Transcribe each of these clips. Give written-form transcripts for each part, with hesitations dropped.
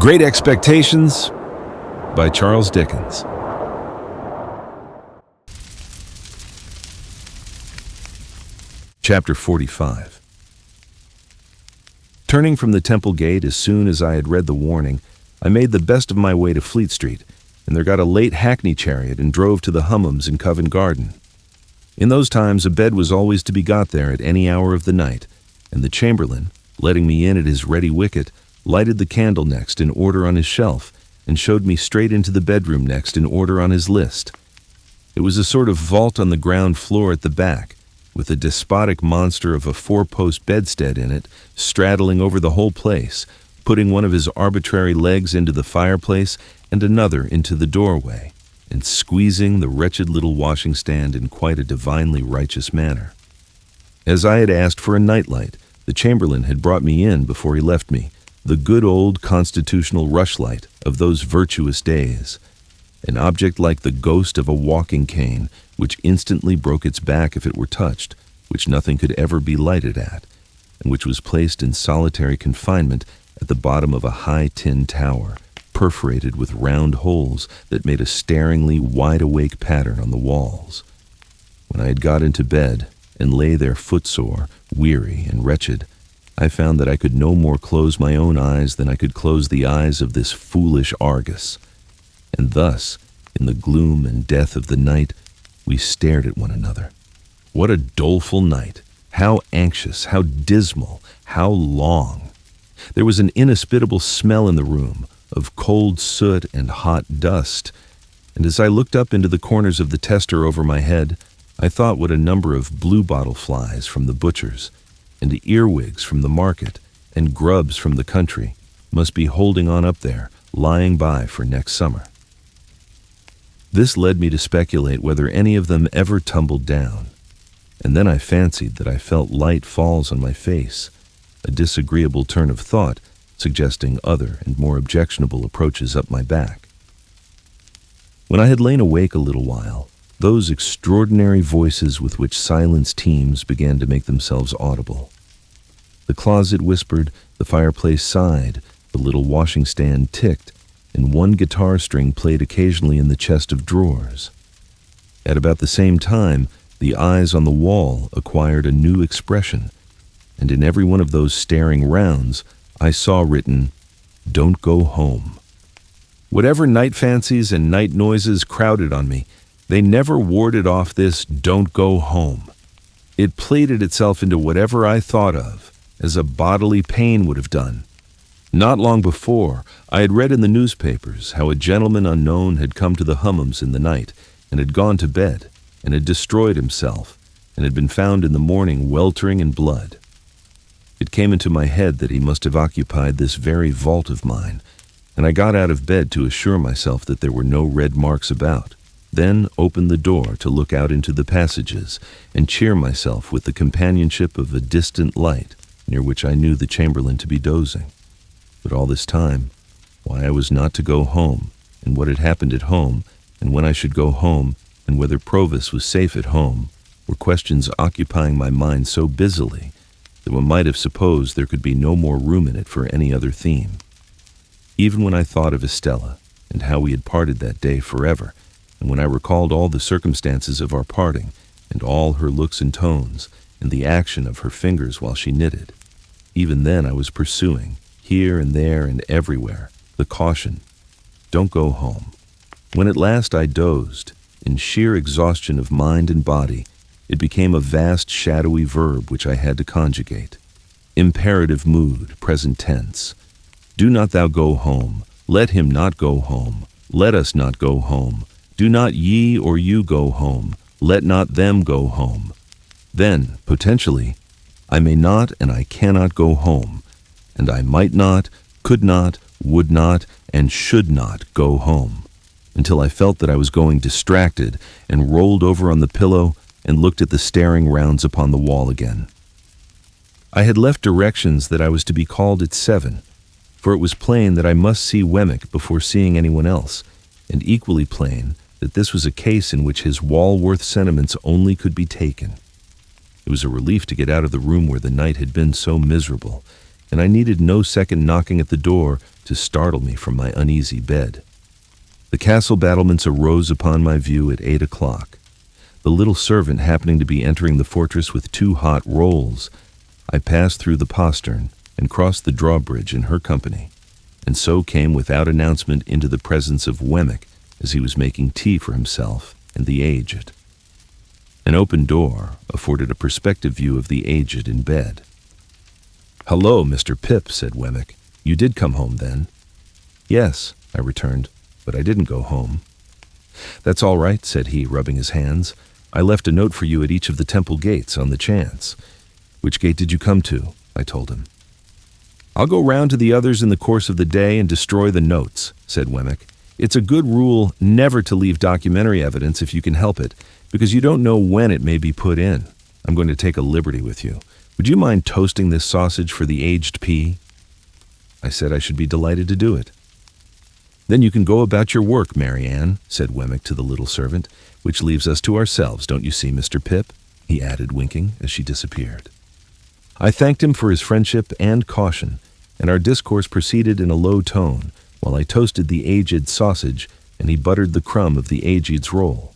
Great Expectations by Charles Dickens. Chapter 45. Turning from the Temple Gate as soon as I had read the warning, I made the best of my way to Fleet Street, and there got a late hackney chariot and drove to the Hummums in Covent Garden. In those times a bed was always to be got there at any hour of the night, and the chamberlain, letting me in at his ready wicket, lighted the candle next in order on his shelf, and showed me straight into the bedroom next in order on his list. It was a sort of vault on the ground floor at the back, with a despotic monster of a four-post bedstead in it, straddling over the whole place, putting one of his arbitrary legs into the fireplace and another into the doorway, and squeezing the wretched little washing stand in quite a divinely righteous manner. As I had asked for a nightlight, the chamberlain had brought me in before he left me, the good old constitutional rushlight of those virtuous days, an object like the ghost of a walking cane, which instantly broke its back if it were touched, which nothing could ever be lighted at, and which was placed in solitary confinement at the bottom of a high tin tower, perforated with round holes that made a staringly wide-awake pattern on the walls. When I had got into bed and lay there footsore, weary, and wretched, I found that I could no more close my own eyes than I could close the eyes of this foolish Argus. And thus, in the gloom and death of the night, we stared at one another. What a doleful night! How anxious, how dismal, how long! There was an inhospitable smell in the room, of cold soot and hot dust, and as I looked up into the corners of the tester over my head, I thought what a number of bluebottle flies from the butcher's, and earwigs from the market, and grubs from the country must be holding on up there, lying by for next summer. This led me to speculate whether any of them ever tumbled down, and then I fancied that I felt light falls on my face, a disagreeable turn of thought suggesting other and more objectionable approaches up my back. When I had lain awake a little while, those extraordinary voices with which silence teems began to make themselves audible. The closet whispered, the fireplace sighed, the little washing stand ticked, and one guitar string played occasionally in the chest of drawers. At about the same time, the eyes on the wall acquired a new expression, and in every one of those staring rounds, I saw written, "Don't go home." Whatever night fancies and night noises crowded on me, they never warded off this "don't go home." It pleated itself into whatever I thought of, as a bodily pain would have done. Not long before, I had read in the newspapers how a gentleman unknown had come to the Hummums in the night, and had gone to bed, and had destroyed himself, and had been found in the morning weltering in blood. It came into my head that he must have occupied this very vault of mine, and I got out of bed to assure myself that there were no red marks about, then opened the door to look out into the passages and cheer myself with the companionship of a distant light near which I knew the chamberlain to be dozing. But all this time, why I was not to go home, and what had happened at home, and when I should go home, and whether Provis was safe at home, were questions occupying my mind so busily that one might have supposed there could be no more room in it for any other theme. Even when I thought of Estella, and how we had parted that day forever, and when I recalled all the circumstances of our parting, and all her looks and tones, and the action of her fingers while she knitted, even then I was pursuing, here and there and everywhere, the caution, "Don't go home." When at last I dozed, in sheer exhaustion of mind and body, it became a vast shadowy verb which I had to conjugate. Imperative mood, present tense. Do not thou go home. Let him not go home. Let us not go home. Do not ye or you go home. Let not them go home. Then, potentially, I may not and I cannot go home, and I might not, could not, would not, and should not go home, until I felt that I was going distracted and rolled over on the pillow and looked at the staring rounds upon the wall again. I had left directions that I was to be called at 7, for it was plain that I must see Wemmick before seeing anyone else, and equally plain that this was a case in which his Walworth sentiments only could be taken. It was a relief to get out of the room where the night had been so miserable, and I needed no second knocking at the door to startle me from my uneasy bed. The castle battlements arose upon my view at 8 o'clock. The little servant happening to be entering the fortress with 2 hot rolls, I passed through the postern and crossed the drawbridge in her company, and so came without announcement into the presence of Wemmick as he was making tea for himself and the aged. An open door afforded a perspective view of the aged in bed. "Hello, Mr. Pip," said Wemmick. "You did come home, then?" "Yes," I returned, "but I didn't go home." "That's all right," said he, rubbing his hands. "I left a note for you at each of the temple gates on the chance." "Which gate did you come to?" I told him. "I'll go round to the others in the course of the day and destroy the notes," said Wemmick. "It's a good rule never to leave documentary evidence if you can help it, because you don't know when it may be put in. I'm going to take a liberty with you. Would you mind toasting this sausage for the aged P?" I said I should be delighted to do it. "Then you can go about your work, Mary Ann," said Wemmick to the little servant, "which leaves us to ourselves, don't you see, Mr. Pip?" he added, winking, as she disappeared. I thanked him for his friendship and caution, and our discourse proceeded in a low tone, while I toasted the aged sausage and he buttered the crumb of the aged's roll.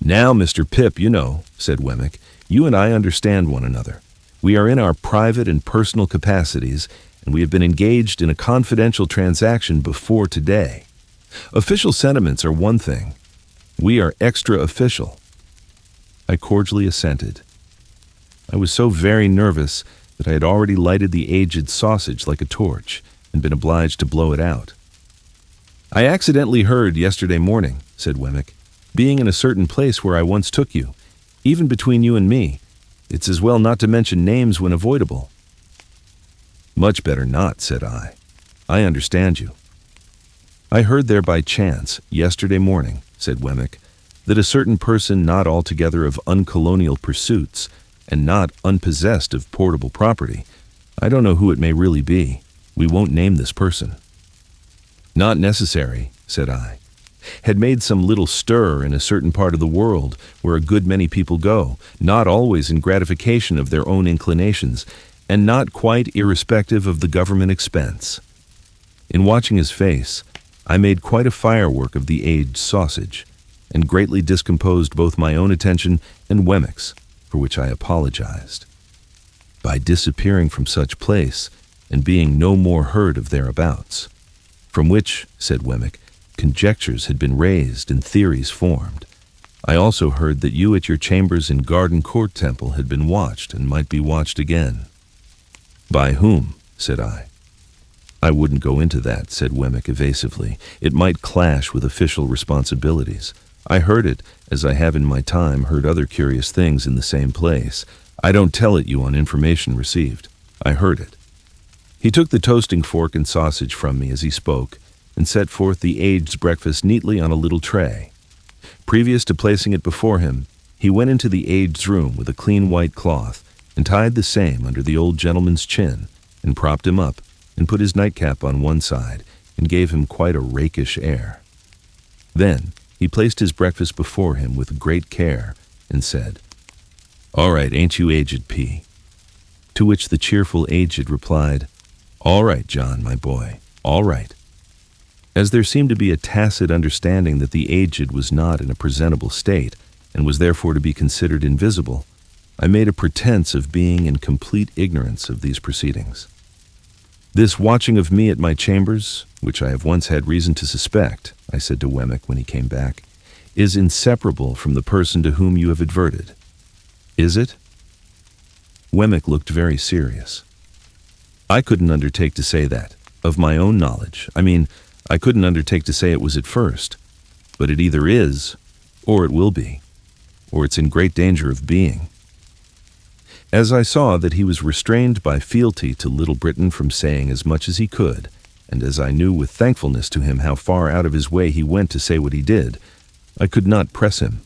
"Now, Mr. Pip, you know," said Wemmick, "you and I understand one another. We are in our private and personal capacities, and we have been engaged in a confidential transaction before today. Official sentiments are one thing. We are extra-official." I cordially assented. I was so very nervous that I had already lighted the aged sausage like a torch and been obliged to blow it out. "I accidentally heard yesterday morning," said Wemmick, "being in a certain place where I once took you, even between you and me, it's as well not to mention names when avoidable." "Much better not," said I. "I understand you." "I heard there by chance, yesterday morning," said Wemmick, "that a certain person not altogether of uncolonial pursuits, and not unpossessed of portable property, I don't know who it may really be, we won't name this person." "Not necessary," said I, "had made some little stir in a certain part of the world where a good many people go, not always in gratification of their own inclinations, and not quite irrespective of the government expense." In watching his face, I made quite a firework of the aged sausage, and greatly discomposed both my own attention and Wemmick's, for which I apologized. By disappearing from such place, and being no more heard of thereabouts, from which, said Wemmick, conjectures had been raised and theories formed, I also heard that you at your chambers in Garden Court Temple had been watched and might be watched again. "By whom?" said I. "I wouldn't go into that," said Wemmick evasively. "It might clash with official responsibilities. I heard it, as I have in my time heard other curious things in the same place. I don't tell it you on information received. I heard it." He took the toasting fork and sausage from me as he spoke, and set forth the aged's breakfast neatly on a little tray. Previous to placing it before him, he went into the aged's room with a clean white cloth, and tied the same under the old gentleman's chin, and propped him up, and put his nightcap on one side, and gave him quite a rakish air. Then he placed his breakfast before him with great care, and said, "All right, ain't you, aged P?" To which the cheerful aged replied, "All right, John, my boy, all right." As there seemed to be a tacit understanding that the aged was not in a presentable state, and was therefore to be considered invisible, I made a pretense of being in complete ignorance of these proceedings. "This watching of me at my chambers, which I have once had reason to suspect," I said to Wemmick when he came back, "is inseparable from the person to whom you have adverted. Is it?" Wemmick looked very serious. "I couldn't undertake to say that, of my own knowledge. I couldn't undertake to say it was at first, but it either is, or it will be, or it's in great danger of being." As I saw that he was restrained by fealty to Little Britain from saying as much as he could, and as I knew with thankfulness to him how far out of his way he went to say what he did, I could not press him.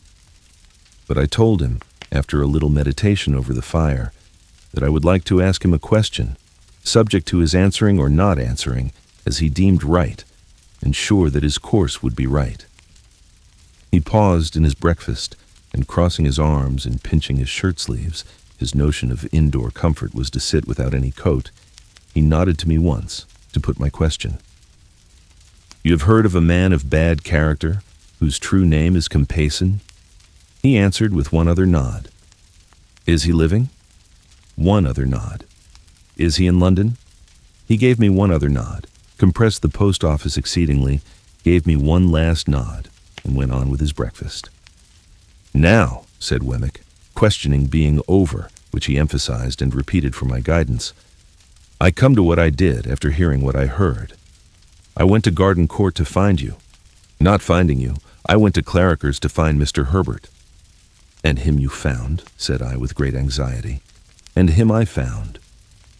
But I told him, after a little meditation over the fire, that I would like to ask him a question, subject to his answering or not answering, as he deemed right, and sure that his course would be right. He paused in his breakfast, and crossing his arms and pinching his shirt sleeves, his notion of indoor comfort was to sit without any coat, he nodded to me once, to put my question. You have heard of a man of bad character, whose true name is Compayson? He answered with one other nod. Is he living? One other nod. Is he in London? He gave me one other nod, compressed the post office exceedingly, gave me one last nod, and went on with his breakfast. Now, said Wemmick, questioning being over, which he emphasized and repeated for my guidance, I come to what I did after hearing what I heard. I went to Garden Court to find you. Not finding you, I went to Clarriker's to find Mr. Herbert. And him you found, said I with great anxiety. And him I found.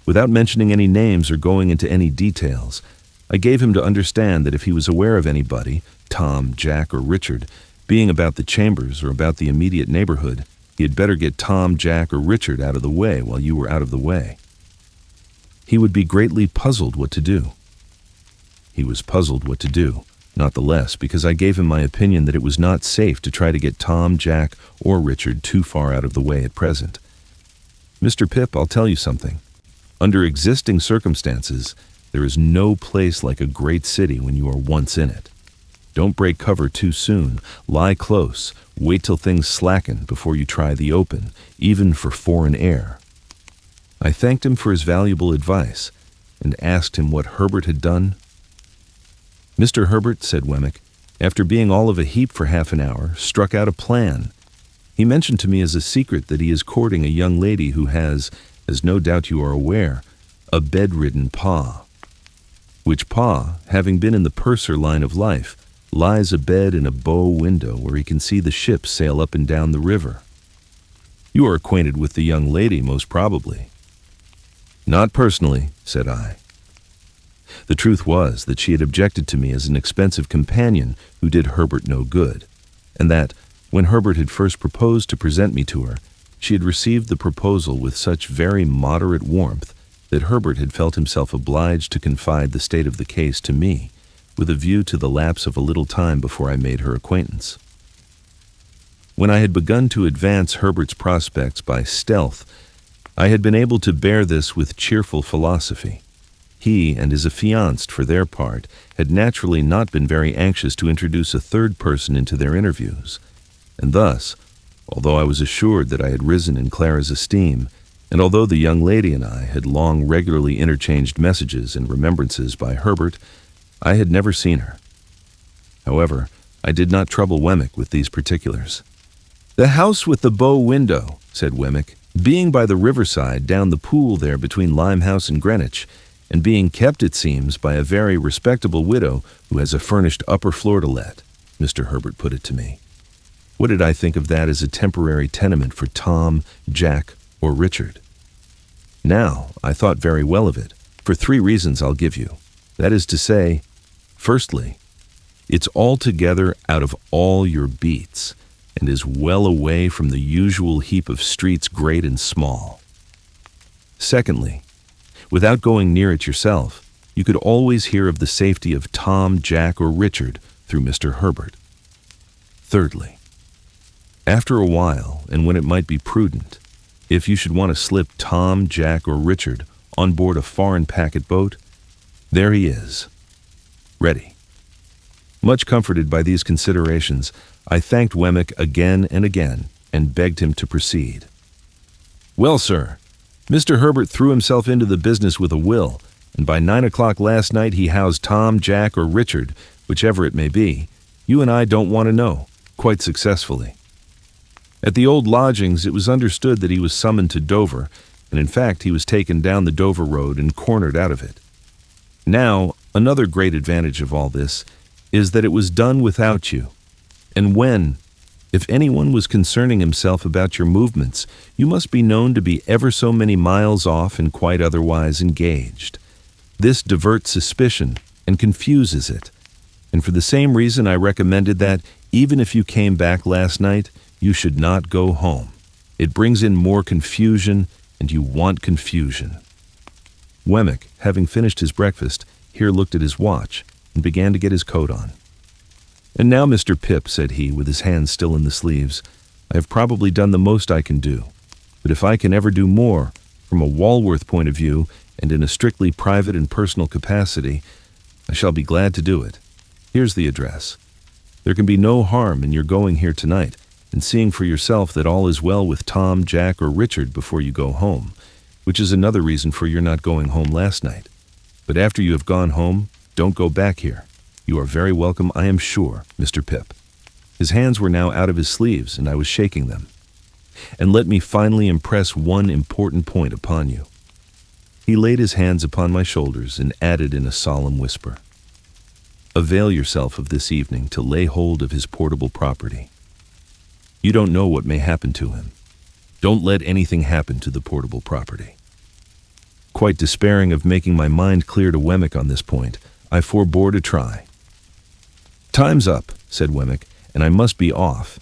Without mentioning any names or going into any details, I gave him to understand that if he was aware of anybody, Tom, Jack, or Richard, being about the chambers or about the immediate neighborhood, he had better get Tom, Jack, or Richard out of the way while you were out of the way. He would be greatly puzzled what to do. He was puzzled what to do, not the less because I gave him my opinion that it was not safe to try to get Tom, Jack, or Richard too far out of the way at present. Mr. Pip, I'll tell you something. Under existing circumstances, there is no place like a great city when you are once in it. Don't break cover too soon. Lie close. Wait till things slacken before you try the open, even for foreign air. I thanked him for his valuable advice and asked him what Herbert had done. Mr. Herbert, said Wemmick, after being all of a heap for half an hour, struck out a plan. He mentioned to me as a secret that he is courting a young lady who has, as no doubt you are aware, a bedridden pa. Which pa, having been in the purser line of life, lies abed in a bow window where he can see the ships sail up and down the river. You are acquainted with the young lady, most probably. Not personally, said I. The truth was that she had objected to me as an expensive companion who did Herbert no good, and that, when Herbert had first proposed to present me to her, she had received the proposal with such very moderate warmth that Herbert had felt himself obliged to confide the state of the case to me, with a view to the lapse of a little time before I made her acquaintance. When I had begun to advance Herbert's prospects by stealth, I had been able to bear this with cheerful philosophy. He and his affianced, for their part, had naturally not been very anxious to introduce a third person into their interviews, and thus, although I was assured that I had risen in Clara's esteem, and although the young lady and I had long regularly interchanged messages and remembrances by Herbert, I had never seen her. However, I did not trouble Wemmick with these particulars. The house with the bow window, said Wemmick, being by the riverside down the pool there between Limehouse and Greenwich, and being kept, it seems, by a very respectable widow who has a furnished upper floor to let, Mr. Herbert put it to me. What did I think of that as a temporary tenement for Tom, Jack, or Richard? Now, I thought very well of it, for 3 reasons I'll give you. That is to say, firstly, it's altogether out of all your beats, and is well away from the usual heap of streets great and small. Secondly, without going near it yourself, you could always hear of the safety of Tom, Jack, or Richard through Mr. Herbert. Thirdly, after a while, and when it might be prudent, if you should want to slip Tom, Jack, or Richard on board a foreign packet boat, there he is, ready. Much comforted by these considerations, I thanked Wemmick again and again, and begged him to proceed. Well, sir, Mr. Herbert threw himself into the business with a will, and by 9 o'clock last night he housed Tom, Jack, or Richard, whichever it may be, you and I don't want to know, quite successfully. At the old lodgings it was understood that he was summoned to Dover, and in fact he was taken down the Dover road and cornered out of it. Now, another great advantage of all this is that it was done without you. And when, if anyone was concerning himself about your movements, you must be known to be ever so many miles off and quite otherwise engaged. This diverts suspicion and confuses it. And for the same reason I recommended that, even if you came back last night, you should not go home. It brings in more confusion, and you want confusion. Wemmick, having finished his breakfast, here looked at his watch and began to get his coat on. And now, Mr. Pip, said he, with his hands still in the sleeves, I have probably done the most I can do. But if I can ever do more, from a Walworth point of view, and in a strictly private and personal capacity, I shall be glad to do it. Here's the address. There can be no harm in your going here tonight and seeing for yourself that all is well with Tom, Jack, or Richard before you go home, which is another reason for your not going home last night. But after you have gone home, don't go back here. You are very welcome, I am sure, Mr. Pip." His hands were now out of his sleeves, and I was shaking them. "And let me finally impress one important point upon you." He laid his hands upon my shoulders and added in a solemn whisper, "Avail yourself of this evening to lay hold of his portable property. You don't know what may happen to him. Don't let anything happen to the portable property." Quite despairing of making my mind clear to Wemmick on this point, I forbore to try. "Time's up," said Wemmick, "and I must be off.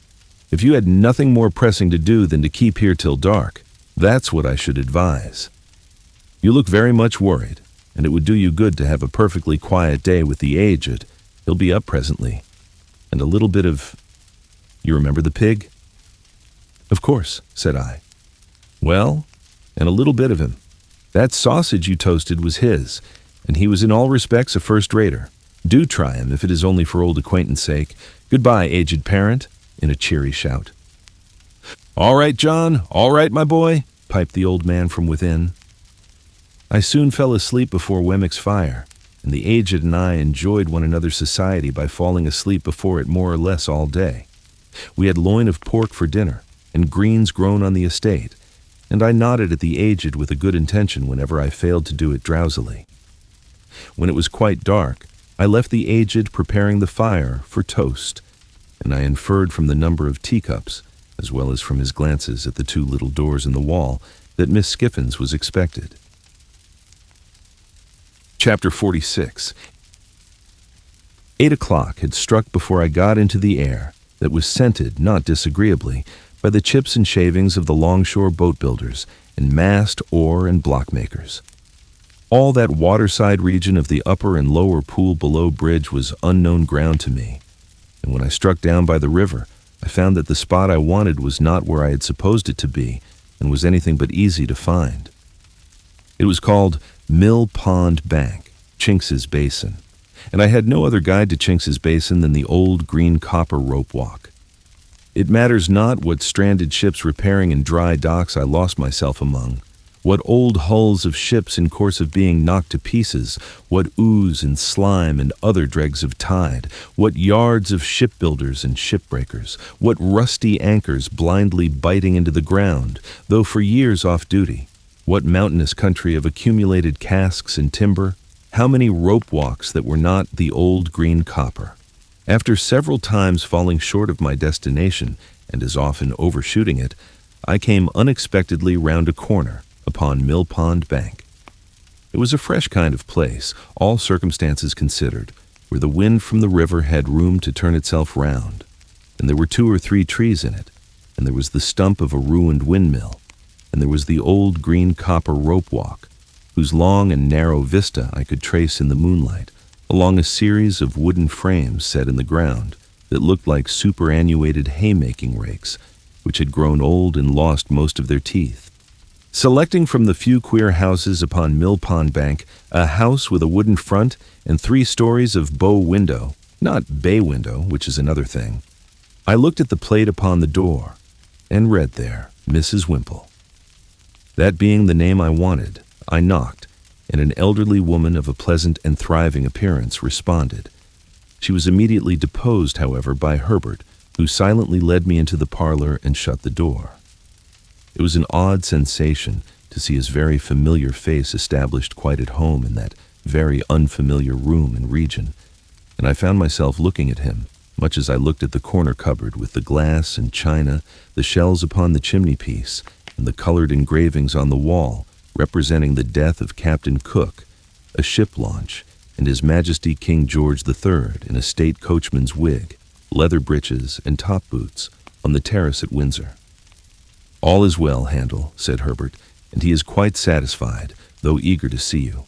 If you had nothing more pressing to do than to keep here till dark, that's what I should advise. You look very much worried, and it would do you good to have a perfectly quiet day with the aged. He'll be up presently. And a little bit of... You remember the pig?" "Of course," said I. "Well, and a little bit of him. That sausage you toasted was his, and he was in all respects a first-rater. Do try him, if it is only for old acquaintance' sake. Goodbye, aged parent," in a cheery shout. "All right, John, all right, my boy," piped the old man from within. I soon fell asleep before Wemmick's fire, and the aged and I enjoyed one another's society by falling asleep before it more or less all day. We had loin of pork for dinner, and greens grown on the estate, and I nodded at the aged with a good intention whenever I failed to do it drowsily. When it was quite dark, I left the aged preparing the fire for toast, and I inferred from the number of teacups, as well as from his glances at the two little doors in the wall, that Miss Skiffins was expected. Chapter 46. 8 o'clock had struck before I got into the air that was scented, not disagreeably, by the chips and shavings of the longshore boat builders and mast, oar, and block makers. All that waterside region of the upper and lower pool below bridge was unknown ground to me, and when I struck down by the river, I found that the spot I wanted was not where I had supposed it to be, and was anything but easy to find. It was called Mill Pond Bank, Chinks's Basin, and I had no other guide to Chinks's Basin than the old green copper rope walk. It matters not what stranded ships repairing in dry docks I lost myself among, what old hulls of ships in course of being knocked to pieces, what ooze and slime and other dregs of tide, what yards of shipbuilders and shipbreakers, what rusty anchors blindly biting into the ground, though for years off duty, what mountainous country of accumulated casks and timber, how many rope walks that were not the old green copper. After several times falling short of my destination, and as often overshooting it, I came unexpectedly round a corner upon Mill Pond Bank. It was a fresh kind of place, all circumstances considered, where the wind from the river had room to turn itself round, and there were 2 or 3 trees in it, and there was the stump of a ruined windmill, and there was the old green copper rope walk, whose long and narrow vista I could trace in the moonlight, along a series of wooden frames set in the ground that looked like superannuated haymaking rakes, which had grown old and lost most of their teeth. Selecting from the few queer houses upon Mill Pond Bank a house with a wooden front and 3 stories of bow window, not bay window, which is another thing, I looked at the plate upon the door and read there, Mrs. Wimple. That being the name I wanted, I knocked, and an elderly woman of a pleasant and thriving appearance responded. She was immediately deposed, however, by Herbert, who silently led me into the parlor and shut the door. It was an odd sensation to see his very familiar face established quite at home in that very unfamiliar room and region, and I found myself looking at him, much as I looked at the corner cupboard with the glass and china, the shells upon the chimney-piece, and the colored engravings on the wall representing the death of Captain Cook, a ship launch, and His Majesty King George III in a state coachman's wig, leather breeches, and top boots, on the terrace at Windsor. "All is well, Handel," said Herbert, "and he is quite satisfied, though eager to see you.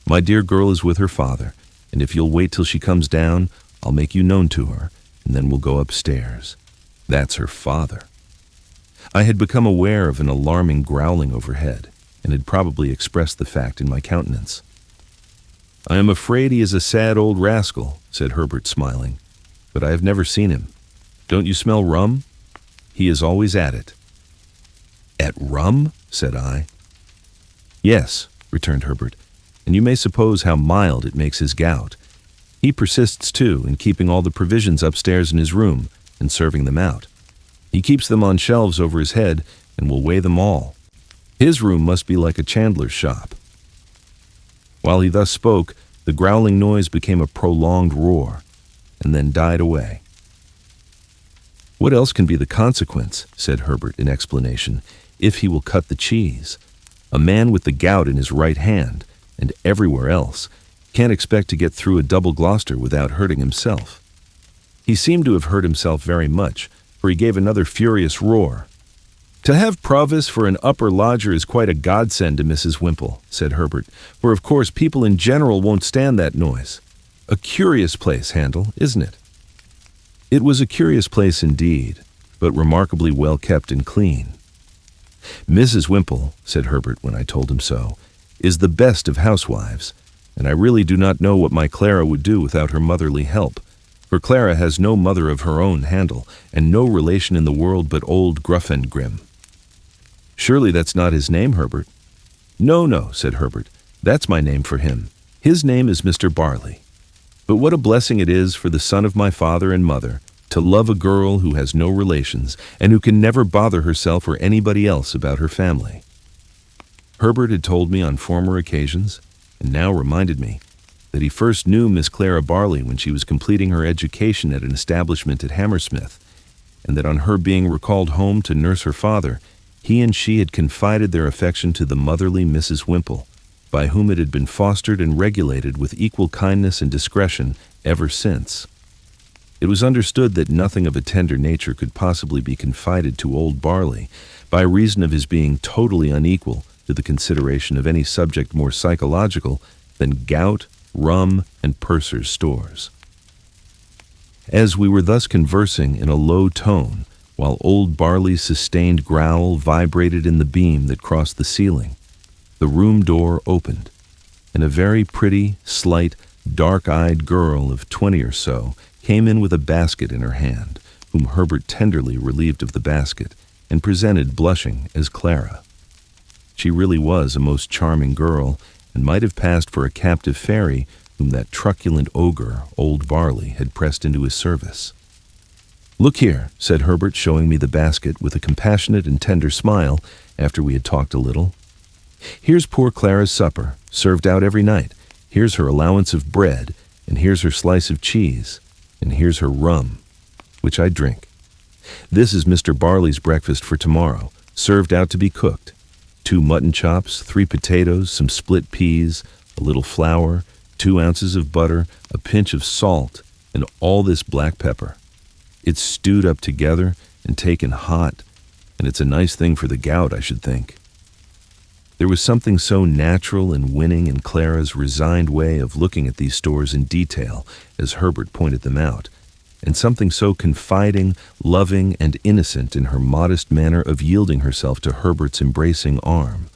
My dear girl is with her father, and if you'll wait till she comes down, I'll make you known to her, and then we'll go upstairs. That's her father." I had become aware of an alarming growling overhead, and had probably expressed the fact in my countenance. "I am afraid he is a sad old rascal," said Herbert, smiling, "but I have never seen him. Don't you smell rum? He is always at it." "At rum?" said I. "Yes," returned Herbert, "and you may suppose how mild it makes his gout. He persists, too, in keeping all the provisions upstairs in his room and serving them out. He keeps them on shelves over his head and will weigh them all. His room must be like a chandler's shop." While he thus spoke, the growling noise became a prolonged roar, and then died away. "What else can be the consequence," said Herbert in explanation, "if he will cut the cheese? A man with the gout in his right hand, and everywhere else, can't expect to get through a double Gloucester without hurting himself." He seemed to have hurt himself very much, for he gave another furious roar. "To have Provis for an upper lodger is quite a godsend to Mrs. Wimple," said Herbert, "for of course people in general won't stand that noise. A curious place, Handel, isn't it?" It was a curious place indeed, but remarkably well kept and clean. "Mrs. Wimple," said Herbert when I told him so, "is the best of housewives, and I really do not know what my Clara would do without her motherly help, for Clara has no mother of her own, Handel, and no relation in the world but old Gruffengrim." "Surely that's not his name, Herbert?" No, said Herbert. "That's my name for him. His name is Mr. Barley. But what a blessing it is for the son of my father and mother to love a girl who has no relations and who can never bother herself or anybody else about her family." Herbert had told me on former occasions, and now reminded me, that he first knew Miss Clara Barley when she was completing her education at an establishment at Hammersmith, and that on her being recalled home to nurse her father, he and she had confided their affection to the motherly Mrs. Wimple, by whom it had been fostered and regulated with equal kindness and discretion ever since. It was understood that nothing of a tender nature could possibly be confided to old Barley, by reason of his being totally unequal to the consideration of any subject more psychological than gout, rum, and purser's stores. As we were thus conversing in a low tone, while old Barley's sustained growl vibrated in the beam that crossed the ceiling, the room door opened, and a very pretty, slight, dark-eyed girl of 20 or so came in with a basket in her hand, whom Herbert tenderly relieved of the basket and presented blushing as Clara. She really was a most charming girl, and might have passed for a captive fairy whom that truculent ogre, old Barley, had pressed into his service. "Look here," said Herbert, showing me the basket with a compassionate and tender smile after we had talked a little. "Here's poor Clara's supper, served out every night. Here's her allowance of bread, and here's her slice of cheese, and here's her rum, which I drink. This is Mr. Barley's breakfast for tomorrow, served out to be cooked. 2 mutton chops, 3 potatoes, some split peas, a little flour, 2 ounces of butter, a pinch of salt, and all this black pepper. It's stewed up together and taken hot, and it's a nice thing for the gout, I should think." There was something so natural and winning in Clara's resigned way of looking at these stores in detail as Herbert pointed them out, and something so confiding, loving, and innocent in her modest manner of yielding herself to Herbert's embracing arm,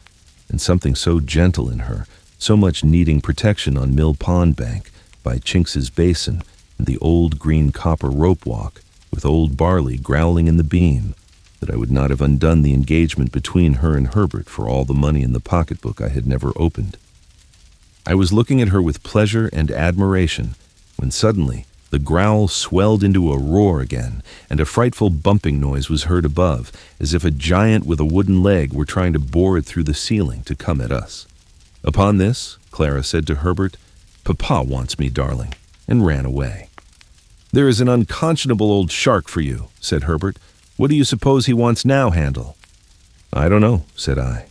and something so gentle in her, so much needing protection on Mill Pond Bank, by Chinks's Basin, and the old green copper rope walk, with old Barley growling in the beam, that I would not have undone the engagement between her and Herbert for all the money in the pocketbook I had never opened. I was looking at her with pleasure and admiration, when suddenly the growl swelled into a roar again, and a frightful bumping noise was heard above, as if a giant with a wooden leg were trying to bore it through the ceiling to come at us. Upon this, Clara said to Herbert, "Papa wants me, darling," and ran away. "There is an unconscionable old shark for you," said Herbert. "What do you suppose he wants now, Handel?" "I don't know," said I.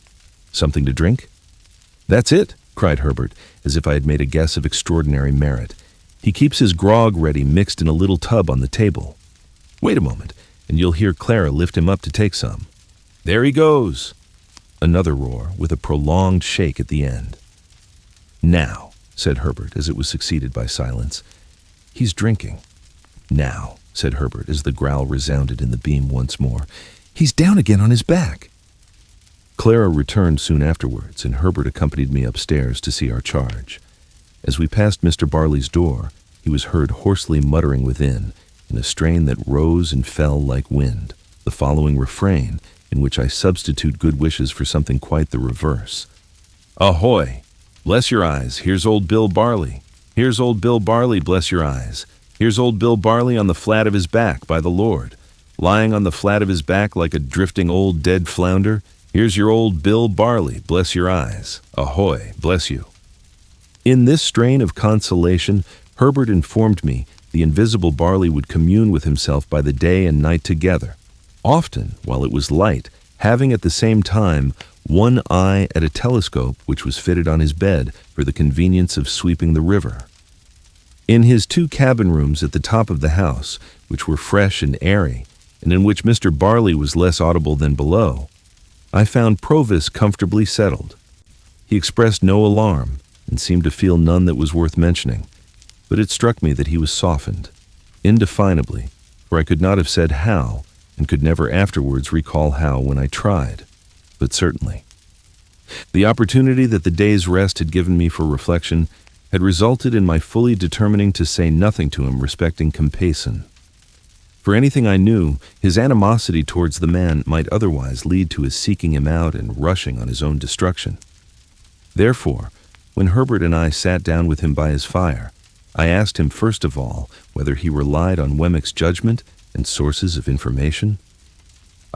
"Something to drink?" "That's it," cried Herbert, as if I had made a guess of extraordinary merit. "He keeps his grog ready mixed in a little tub on the table. Wait a moment, and you'll hear Clara lift him up to take some. There he goes!" Another roar, with a prolonged shake at the end. "Now," said Herbert, as it was succeeded by silence. "He's drinking." "Now," said Herbert, as the growl resounded in the beam once more. "He's down again on his back." Clara returned soon afterwards, and Herbert accompanied me upstairs to see our charge. As we passed Mr. Barley's door, he was heard hoarsely muttering within, in a strain that rose and fell like wind, the following refrain, in which I substitute good wishes for something quite the reverse. "Ahoy! Bless your eyes, here's old Bill Barley. Here's old Bill Barley, bless your eyes. Here's old Bill Barley on the flat of his back, by the Lord. Lying on the flat of his back like a drifting old dead flounder. Here's your old Bill Barley, bless your eyes. Ahoy, bless you." In this strain of consolation, Herbert informed me the invisible Barley would commune with himself by the day and night together, often, while it was light, having at the same time one eye at a telescope which was fitted on his bed for the convenience of sweeping the river. In his 2 cabin rooms at the top of the house, which were fresh and airy, and in which Mr. Barley was less audible than below, I found Provis comfortably settled. He expressed no alarm, and seemed to feel none that was worth mentioning, but it struck me that he was softened, indefinably, for I could not have said how, and could never afterwards recall how when I tried, but certainly. The opportunity that the day's rest had given me for reflection had resulted in my fully determining to say nothing to him respecting Compeyson. For anything I knew, his animosity towards the man might otherwise lead to his seeking him out and rushing on his own destruction. Therefore, when Herbert and I sat down with him by his fire, I asked him first of all whether he relied on Wemmick's judgment and sources of information.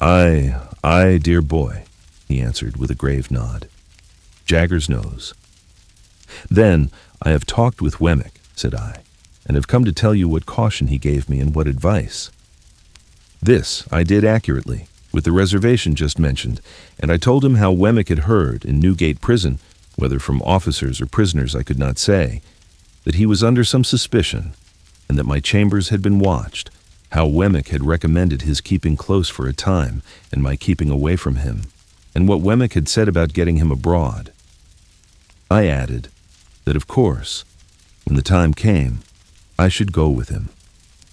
Aye, dear boy," he answered with a grave nod. "Jaggers knows." "Then I have talked with Wemmick," said I, "and have come to tell you what caution he gave me and what advice." This I did accurately, with the reservation just mentioned, and I told him how Wemmick had heard in Newgate prison, whether from officers or prisoners I could not say, that he was under some suspicion, and that my chambers had been watched, how Wemmick had recommended his keeping close for a time, and my keeping away from him, and what Wemmick had said about getting him abroad. I added that, of course, when the time came, I should go with him,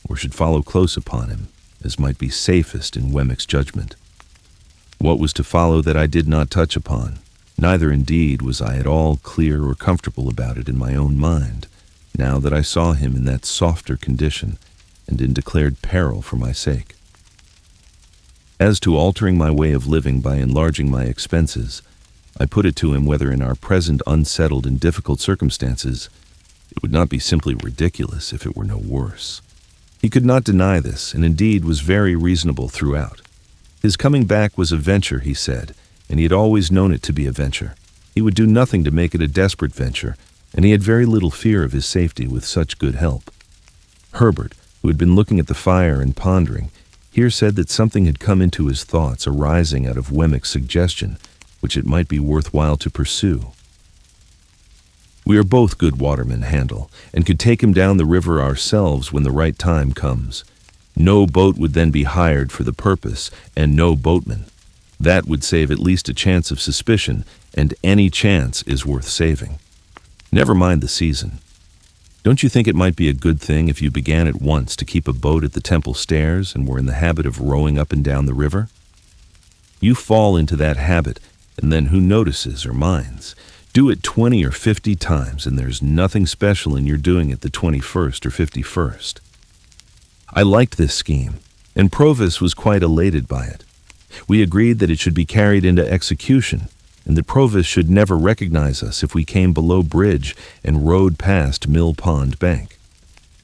or should follow close upon him, as might be safest in Wemmick's judgment. What was to follow that I did not touch upon, neither indeed was I at all clear or comfortable about it in my own mind, now that I saw him in that softer condition, and in declared peril for my sake. As to altering my way of living by enlarging my expenses, I put it to him whether in our present unsettled and difficult circumstances it would not be simply ridiculous if it were no worse. He could not deny this, and indeed was very reasonable throughout. His coming back was a venture, he said, and he had always known it to be a venture. He would do nothing to make it a desperate venture, and he had very little fear of his safety with such good help. Herbert, who had been looking at the fire and pondering, here said that something had come into his thoughts arising out of Wemmick's suggestion, which it might be worthwhile to pursue. "We are both good watermen, Handel, and could take him down the river ourselves when the right time comes. No boat would then be hired for the purpose, and no boatman. That would save at least a chance of suspicion, and any chance is worth saving. Never mind the season. Don't you think it might be a good thing if you began at once to keep a boat at the Temple Stairs and were in the habit of rowing up and down the river? You fall into that habit, and then who notices or minds? Do it 20 or 50 times, and there's nothing special in your doing it the 21st or 51st. I liked this scheme, and Provis was quite elated by it. We agreed that it should be carried into execution, and that Provis should never recognize us if we came below bridge and rowed past Mill Pond Bank.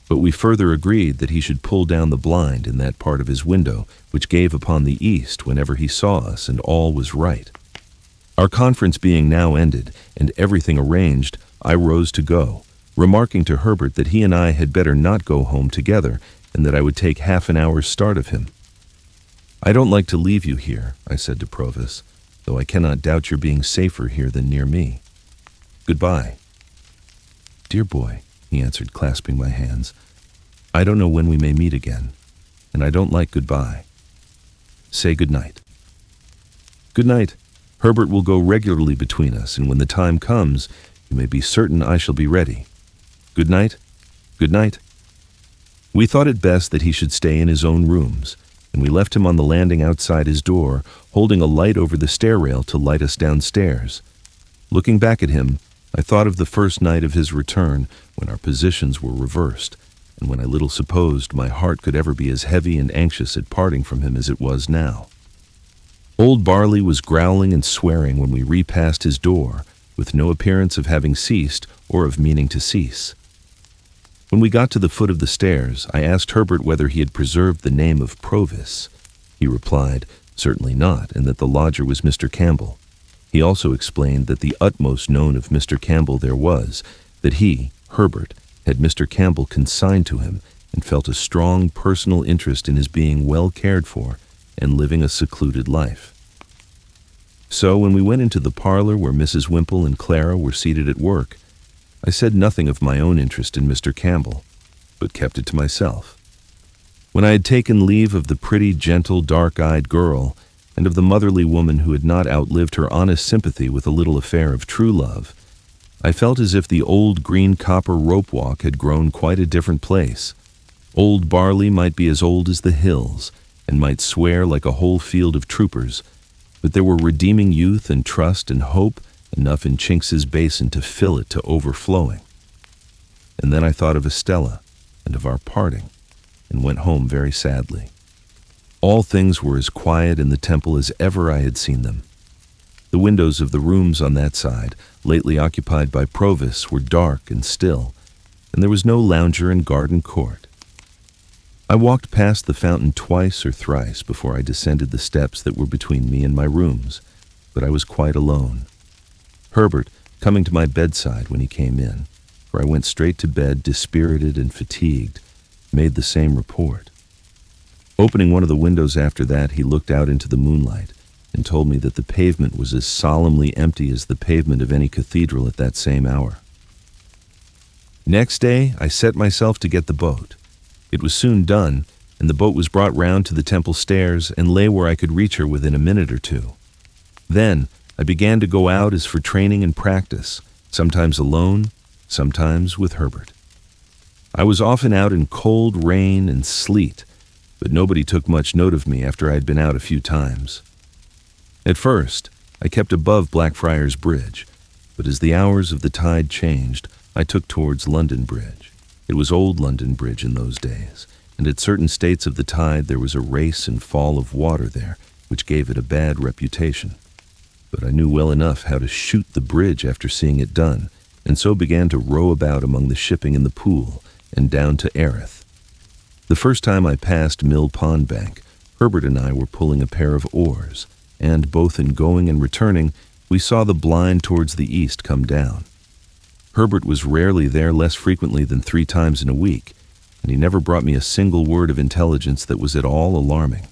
But we further agreed that he should pull down the blind in that part of his window which gave upon the east whenever he saw us, and all was right. Our conference being now ended, and everything arranged, I rose to go, remarking to Herbert that he and I had better not go home together, and that I would take half an hour's start of him. "I don't like to leave you here," I said to Provis, "though I cannot doubt your being safer here than near me. Goodbye." "Dear boy," he answered, clasping my hands, "I don't know when we may meet again, and I don't like goodbye. Say good night." "Good night. Herbert will go regularly between us, and when the time comes, you may be certain I shall be ready. Good night. Good night." We thought it best that he should stay in his own rooms, and we left him on the landing outside his door, holding a light over the stair rail to light us downstairs. Looking back at him, I thought of the first night of his return, when our positions were reversed, and when I little supposed my heart could ever be as heavy and anxious at parting from him as it was now. Old Barley was growling and swearing when we repassed his door, with no appearance of having ceased or of meaning to cease. When we got to the foot of the stairs, I asked Herbert whether he had preserved the name of Provis. He replied, certainly not, and that the lodger was Mr. Campbell. He also explained that the utmost known of Mr. Campbell there was, that he, Herbert, had Mr. Campbell consigned to him, and felt a strong personal interest in his being well cared for and living a secluded life. So when we went into the parlor where Mrs. Wimple and Clara were seated at work, I said nothing of my own interest in Mr. Campbell, but kept it to myself. When I had taken leave of the pretty, gentle, dark-eyed girl, and of the motherly woman who had not outlived her honest sympathy with a little affair of true love, I felt as if the old green copper rope walk had grown quite a different place. Old Barley might be as old as the hills, and might swear like a whole field of troopers, but there were redeeming youth and trust and hope enough in Chinks's basin to fill it to overflowing. And then I thought of Estella and of our parting, and went home very sadly. All things were as quiet in the temple as ever I had seen them. The windows of the rooms on that side, lately occupied by Provis, were dark and still, and there was no lounger in garden court. I walked past the fountain twice or thrice before I descended the steps that were between me and my rooms, but I was quite alone. Herbert, coming to my bedside when he came in, for I went straight to bed dispirited and fatigued, made the same report. Opening one of the windows after that, he looked out into the moonlight and told me that the pavement was as solemnly empty as the pavement of any cathedral at that same hour. Next day, I set myself to get the boat. It was soon done, and the boat was brought round to the temple stairs and lay where I could reach her within a minute or two. Then I began to go out as for training and practice, sometimes alone, sometimes with Herbert. I was often out in cold rain and sleet, but nobody took much note of me after I had been out a few times. At first, I kept above Blackfriars Bridge, but as the hours of the tide changed, I took towards London Bridge. It was old London Bridge in those days, and at certain states of the tide there was a race and fall of water there, which gave it a bad reputation. But I knew well enough how to shoot the bridge after seeing it done, and so began to row about among the shipping in the pool and down to Erith. The first time I passed Mill Pond Bank, Herbert and I were pulling a pair of oars, and both in going and returning, we saw the blind towards the east come down. Herbert was rarely there less frequently than 3 times in a week, and he never brought me a single word of intelligence that was at all alarming.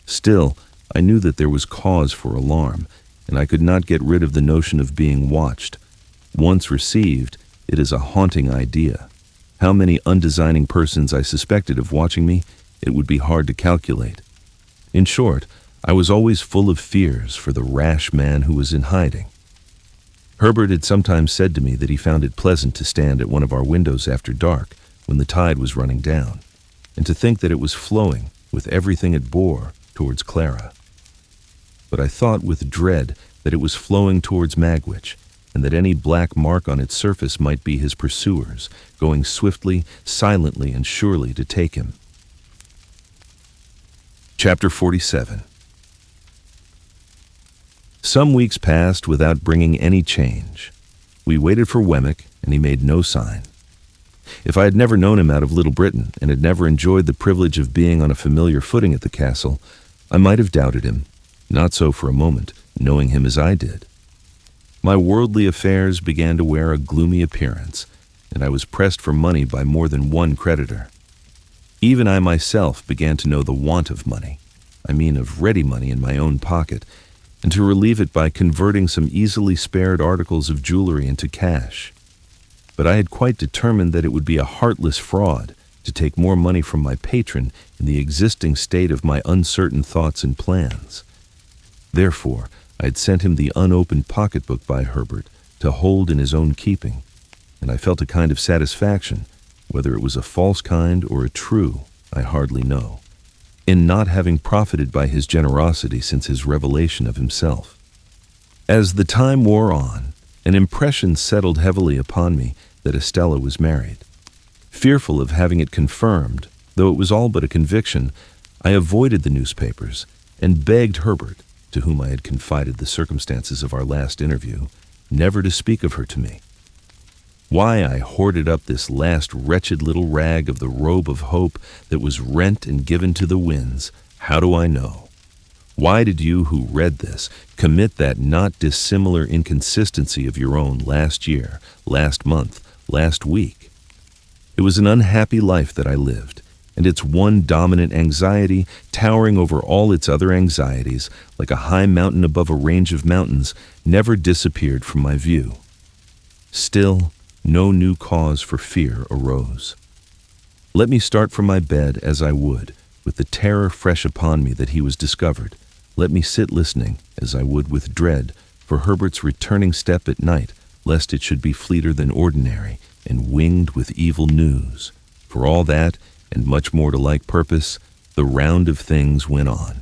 Still, I knew that there was cause for alarm, and I could not get rid of the notion of being watched. Once received, it is a haunting idea. How many undesigning persons I suspected of watching me, it would be hard to calculate. In short, I was always full of fears for the rash man who was in hiding. Herbert had sometimes said to me that he found it pleasant to stand at one of our windows after dark, when the tide was running down, and to think that it was flowing, with everything it bore, towards Clara. But I thought with dread that it was flowing towards Magwitch, and that any black mark on its surface might be his pursuers, going swiftly, silently, and surely to take him. Chapter 47. Some weeks passed without bringing any change. We waited for Wemmick, and he made no sign. If I had never known him out of Little Britain, and had never enjoyed the privilege of being on a familiar footing at the castle, I might have doubted him, not so for a moment, knowing him as I did. My worldly affairs began to wear a gloomy appearance, and I was pressed for money by more than one creditor. Even I myself began to know the want of money, I mean of ready money in my own pocket, and to relieve it by converting some easily spared articles of jewelry into cash. But I had quite determined that it would be a heartless fraud to take more money from my patron in the existing state of my uncertain thoughts and plans. Therefore, I had sent him the unopened pocketbook by Herbert to hold in his own keeping, and I felt a kind of satisfaction, whether it was a false kind or a true, I hardly know, in not having profited by his generosity since his revelation of himself. As the time wore on, an impression settled heavily upon me that Estella was married. Fearful of having it confirmed, though it was all but a conviction, I avoided the newspapers and begged Herbert, to whom I had confided the circumstances of our last interview, never to speak of her to me. Why I hoarded up this last wretched little rag of the robe of hope that was rent and given to the winds, how do I know? Why did you who read this commit that not dissimilar inconsistency of your own last year, last month, last week? It was an unhappy life that I lived, and its one dominant anxiety, towering over all its other anxieties, like a high mountain above a range of mountains, never disappeared from my view. Still, no new cause for fear arose. Let me start from my bed as I would, with the terror fresh upon me that he was discovered. Let me sit listening, as I would with dread, for Herbert's returning step at night, lest it should be fleeter than ordinary, and winged with evil news. For all that, and much more to like purpose, the round of things went on.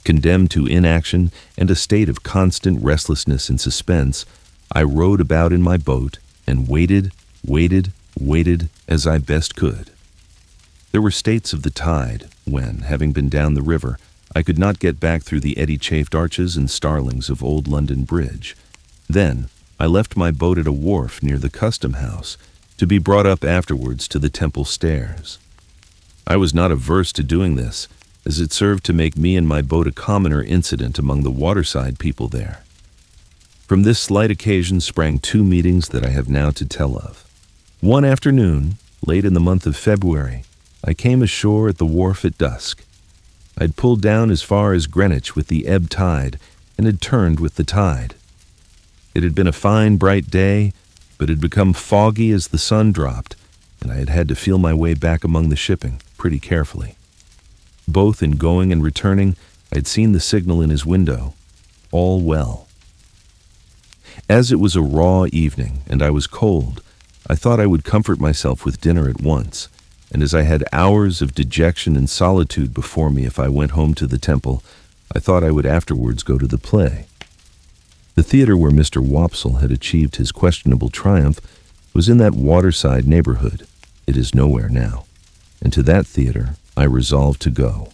Condemned to inaction and a state of constant restlessness and suspense, I rowed about in my boat and waited as I best could. There were states of the tide when, having been down the river, I could not get back through the eddy-chafed arches and starlings of Old London Bridge. Then I left my boat at a wharf near the Custom House, to be brought up afterwards to the Temple stairs. I was not averse to doing this, as it served to make me and my boat a commoner incident among the waterside people there. From this slight occasion sprang two meetings that I have now to tell of. One afternoon, late in the month of February, I came ashore at the wharf at dusk. I'd pulled down as far as Greenwich with the ebb tide, and had turned with the tide. It had been a fine, bright day, but had become foggy as the sun dropped, and I had had to feel my way back among the shipping pretty carefully. Both in going and returning, I had seen the signal in his window, all well. As it was a raw evening and I was cold, I thought I would comfort myself with dinner at once, and as I had hours of dejection and solitude before me if I went home to the Temple, I thought I would afterwards go to the play. The theater where Mr. Wopsle had achieved his questionable triumph was in that waterside neighborhood. It is nowhere now, and to that theater I resolved to go.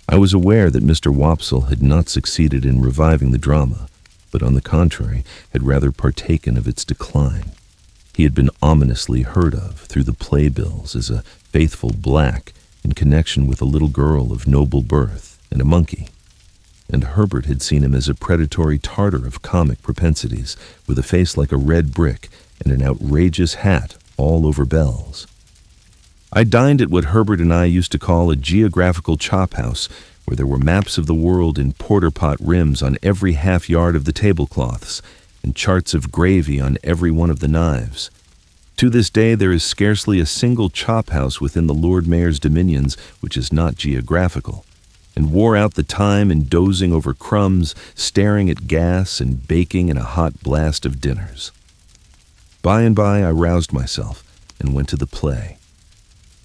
I was aware that Mr. Wopsle had not succeeded in reviving the drama, but on the contrary had rather partaken of its decline. He had been ominously heard of through the playbills as a faithful black in connection with a little girl of noble birth and a monkey, and Herbert had seen him as a predatory Tartar of comic propensities, with a face like a red brick and an outrageous hat all over bells. I dined at what Herbert and I used to call a geographical chop house, where there were maps of the world in porter-pot rims on every half-yard of the tablecloths, and charts of gravy on every one of the knives. To this day there is scarcely a single chop house within the Lord Mayor's dominions which is not geographical, and wore out the time in dozing over crumbs, staring at gas, and baking in a hot blast of dinners. By and by I roused myself and went to the play.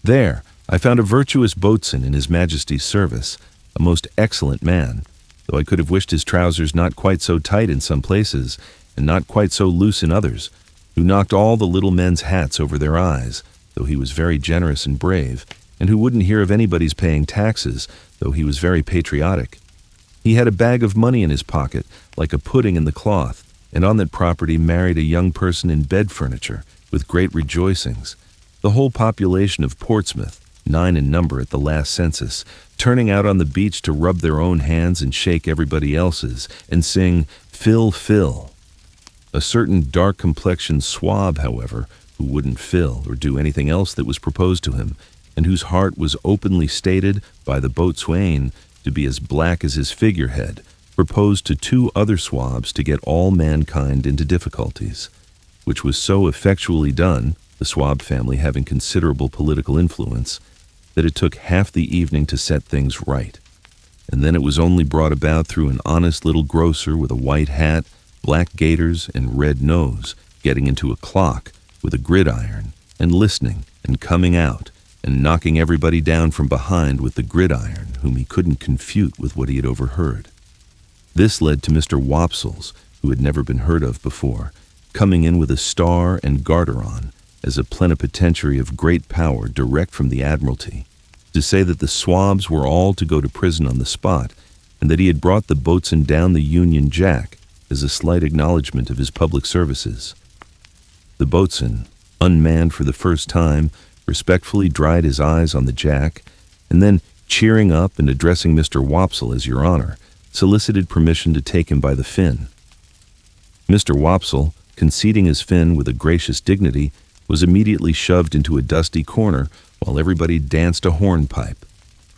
There I found a virtuous boatswain in His Majesty's service, a most excellent man, though I could have wished his trousers not quite so tight in some places, and not quite so loose in others, who knocked all the little men's hats over their eyes, though he was very generous and brave, and who wouldn't hear of anybody's paying taxes, though he was very patriotic. He had a bag of money in his pocket, like a pudding in the cloth, and on that property married a young person in bed furniture, with great rejoicings. The whole population of Portsmouth, 9 in number at the last census, turning out on the beach to rub their own hands and shake everybody else's, and sing, "Fill, fill." A certain dark-complexioned swab, however, who wouldn't fill or do anything else that was proposed to him, and whose heart was openly stated by the boatswain to be as black as his figurehead, proposed to 2 other swabs to get all mankind into difficulties, which was so effectually done, the Swab family having considerable political influence, that it took half the evening to set things right. And then it was only brought about through an honest little grocer with a white hat, black gaiters, and red nose, getting into a clock with a gridiron, and listening and coming out, and knocking everybody down from behind with the gridiron, whom he couldn't confute with what he had overheard. This led to Mr. Wopsle's, who had never been heard of before, coming in with a star and garter on, as a plenipotentiary of great power direct from the Admiralty, to say that the swabs were all to go to prison on the spot, and that he had brought the boatswain down the Union Jack as a slight acknowledgment of his public services. The boatswain, unmanned for the first time, respectfully dried his eyes on the Jack, and then, cheering up and addressing Mr. Wopsle as Your Honor, solicited permission to take him by the fin. Mr. Wopsle, conceding his fin with a gracious dignity, was immediately shoved into a dusty corner while everybody danced a hornpipe,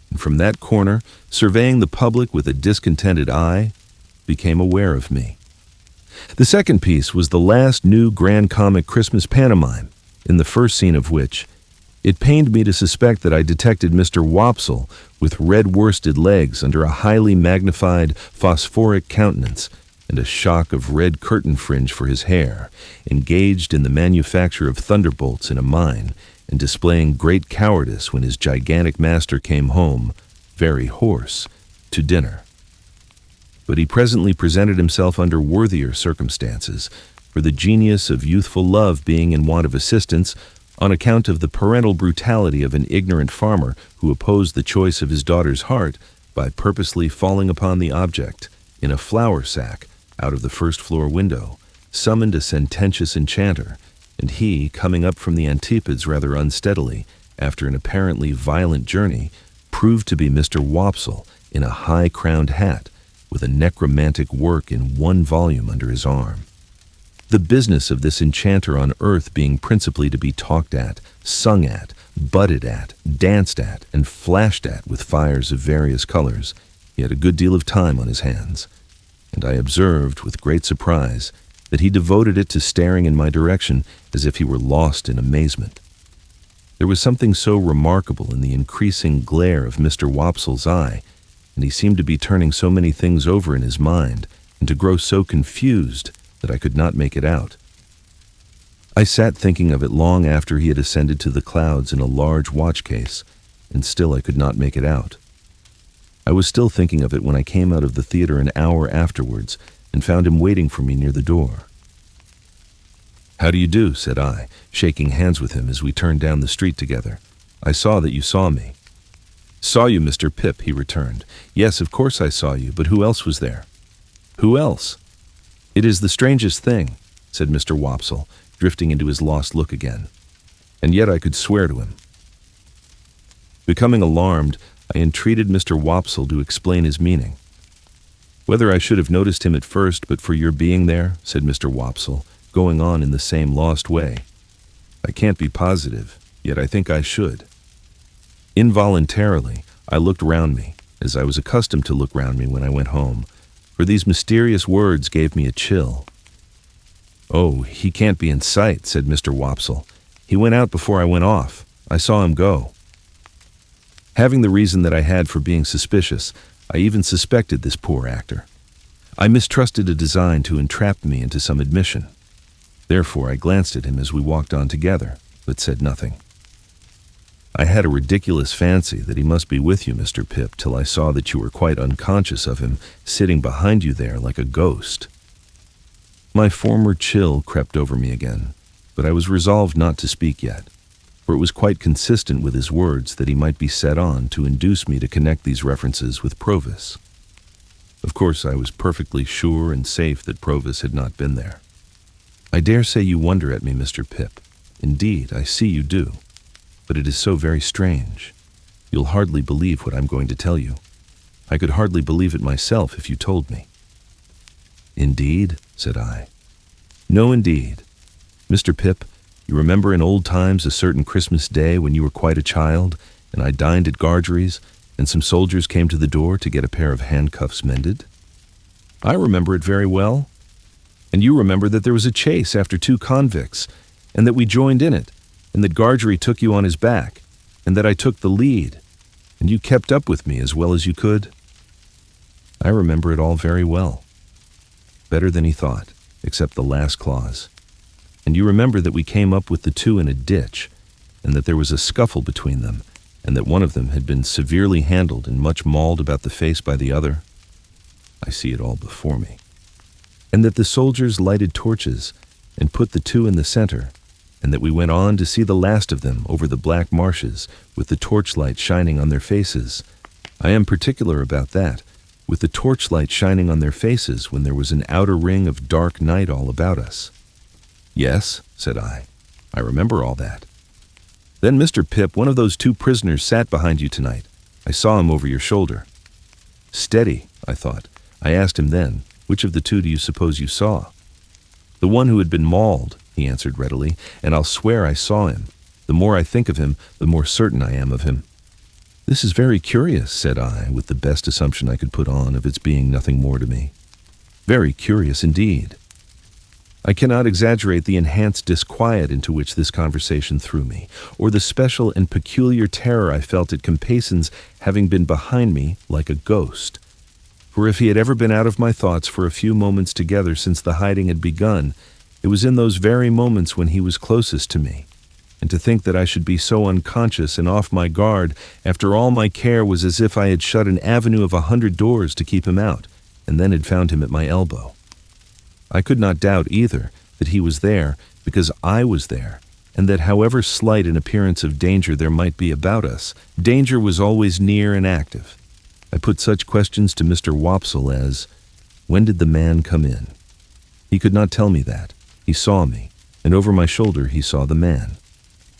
and from that corner, surveying the public with a discontented eye, became aware of me. The second piece was the last new grand comic Christmas pantomime, in the first scene of which it pained me to suspect that I detected Mr. Wopsle with red-worsted legs under a highly magnified phosphoric countenance and a shock of red curtain fringe for his hair, engaged in the manufacture of thunderbolts in a mine and displaying great cowardice when his gigantic master came home, very hoarse, to dinner. But he presently presented himself under worthier circumstances, for the genius of youthful love being in want of assistance on account of the parental brutality of an ignorant farmer who opposed the choice of his daughter's heart by purposely falling upon the object in a flour sack out of the first-floor window, summoned a sententious enchanter, and he, coming up from the antipodes rather unsteadily, after an apparently violent journey, proved to be Mr. Wopsle in a high-crowned hat, with a necromantic work in one volume under his arm. The business of this enchanter on earth being principally to be talked at, sung at, butted at, danced at, and flashed at with fires of various colors, he had a good deal of time on his hands, and I observed, with great surprise, that he devoted it to staring in my direction as if he were lost in amazement. There was something so remarkable in the increasing glare of Mr. Wopsle's eye, and he seemed to be turning so many things over in his mind, and to grow so confused that I could not make it out. I sat thinking of it long after he had ascended to the clouds in a large watch case, and still I could not make it out. I was still thinking of it when I came out of the theater an hour afterwards and found him waiting for me near the door. "How do you do?" said I, shaking hands with him as we turned down the street together. "I saw that you saw me." "Saw you, Mr. Pip," he returned. "Yes, of course I saw you, but who else was there?" "Who else?" "It is the strangest thing," said Mr. Wopsle, drifting into his lost look again. And yet I could swear to him. Becoming alarmed, I entreated Mr. Wopsle to explain his meaning. "Whether I should have noticed him at first but for your being there," said Mr. Wopsle, going on in the same lost way. "I can't be positive, yet I think I should." Involuntarily, I looked round me, as I was accustomed to look round me when I went home, for these mysterious words gave me a chill. "Oh, he can't be in sight," said Mr. Wopsle. "He went out before I went off. I saw him go." Having the reason that I had for being suspicious, I even suspected this poor actor. I mistrusted a design to entrap me into some admission. Therefore I glanced at him as we walked on together, but said nothing. "I had a ridiculous fancy that he must be with you, Mr. Pip, till I saw that you were quite unconscious of him, sitting behind you there like a ghost." My former chill crept over me again, but I was resolved not to speak yet, for it was quite consistent with his words that he might be set on to induce me to connect these references with Provis. Of course, I was perfectly sure and safe that Provis had not been there. "I dare say you wonder at me, Mr. Pip. Indeed, I see you do. But it is so very strange. You'll hardly believe what I'm going to tell you. I could hardly believe it myself if you told me." "Indeed?" said I. "No, indeed. Mr. Pip, you remember in old times a certain Christmas day when you were quite a child, and I dined at Gargery's, and some soldiers came to the door to get a pair of handcuffs mended?" "I remember it very well. And you remember that there was a chase after 2 convicts, and that we joined in it, and that Gargery took you on his back, and that I took the lead, and you kept up with me as well as you could?" "I remember it all very well." "Better than he thought, except the last clause. And you remember that we came up with the 2 in a ditch, and that there was a scuffle between them, and that one of them had been severely handled and much mauled about the face by the other. I see it all before me. And that the soldiers lighted torches and put the two in the center, and that we went on to see the last of them over the black marshes with the torchlight shining on their faces. I am particular about that, with the torchlight shining on their faces when there was an outer ring of dark night all about us. Yes, said I remember all that. Then, Mr. Pip, one of those two prisoners sat behind you tonight. I saw him over your shoulder. Steady, I thought. I asked him then, which of the two do you suppose you saw? The one who had been mauled, he answered readily, and I'll swear I saw him. The more I think of him, the more certain I am of him. This is very curious, said I, with the best assumption I could put on of its being nothing more to me. Very curious indeed. I cannot exaggerate the enhanced disquiet into which this conversation threw me, or the special and peculiar terror I felt at Compeyson's having been behind me like a ghost. For if he had ever been out of my thoughts for a few moments together since the hiding had begun, it was in those very moments when he was closest to me. And to think that I should be so unconscious and off my guard after all my care was as if I had shut an avenue of 100 doors to keep him out, and then had found him at my elbow. I could not doubt either that he was there because I was there, and that however slight an appearance of danger there might be about us, danger was always near and active. I put such questions to Mr. Wopsle as, when did the man come in? He could not tell me that. He saw me, and over my shoulder he saw the man.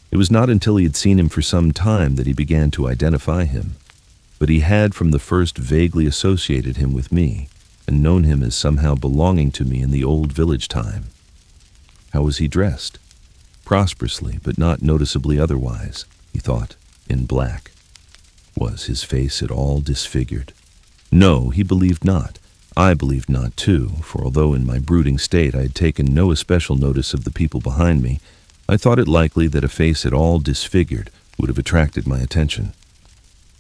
It was not until he had seen him for some time that he began to identify him, but he had from the first vaguely associated him with me, and known him as somehow belonging to me in the old village time. How was he dressed? Prosperously, but not noticeably otherwise, he thought, in black. Was his face at all disfigured? No, he believed not. I believed not too, for although in my brooding state I had taken no especial notice of the people behind me, I thought it likely that a face at all disfigured would have attracted my attention.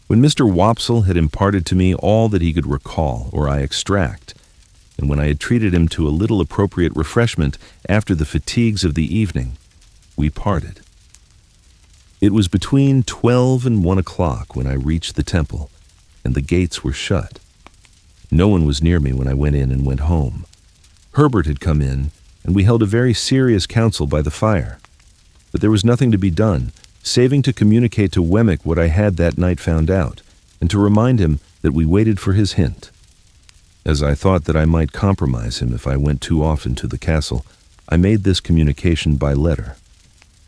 When Mr. Wopsle had imparted to me all that he could recall or I extract, and when I had treated him to a little appropriate refreshment after the fatigues of the evening, we parted. It was between 12 and 1 o'clock when I reached the temple, and the gates were shut. No one was near me when I went in and went home. Herbert had come in, and we held a very serious council by the fire. But there was nothing to be done, saving to communicate to Wemmick what I had that night found out, and to remind him that we waited for his hint. As I thought that I might compromise him if I went too often to the castle, I made this communication by letter.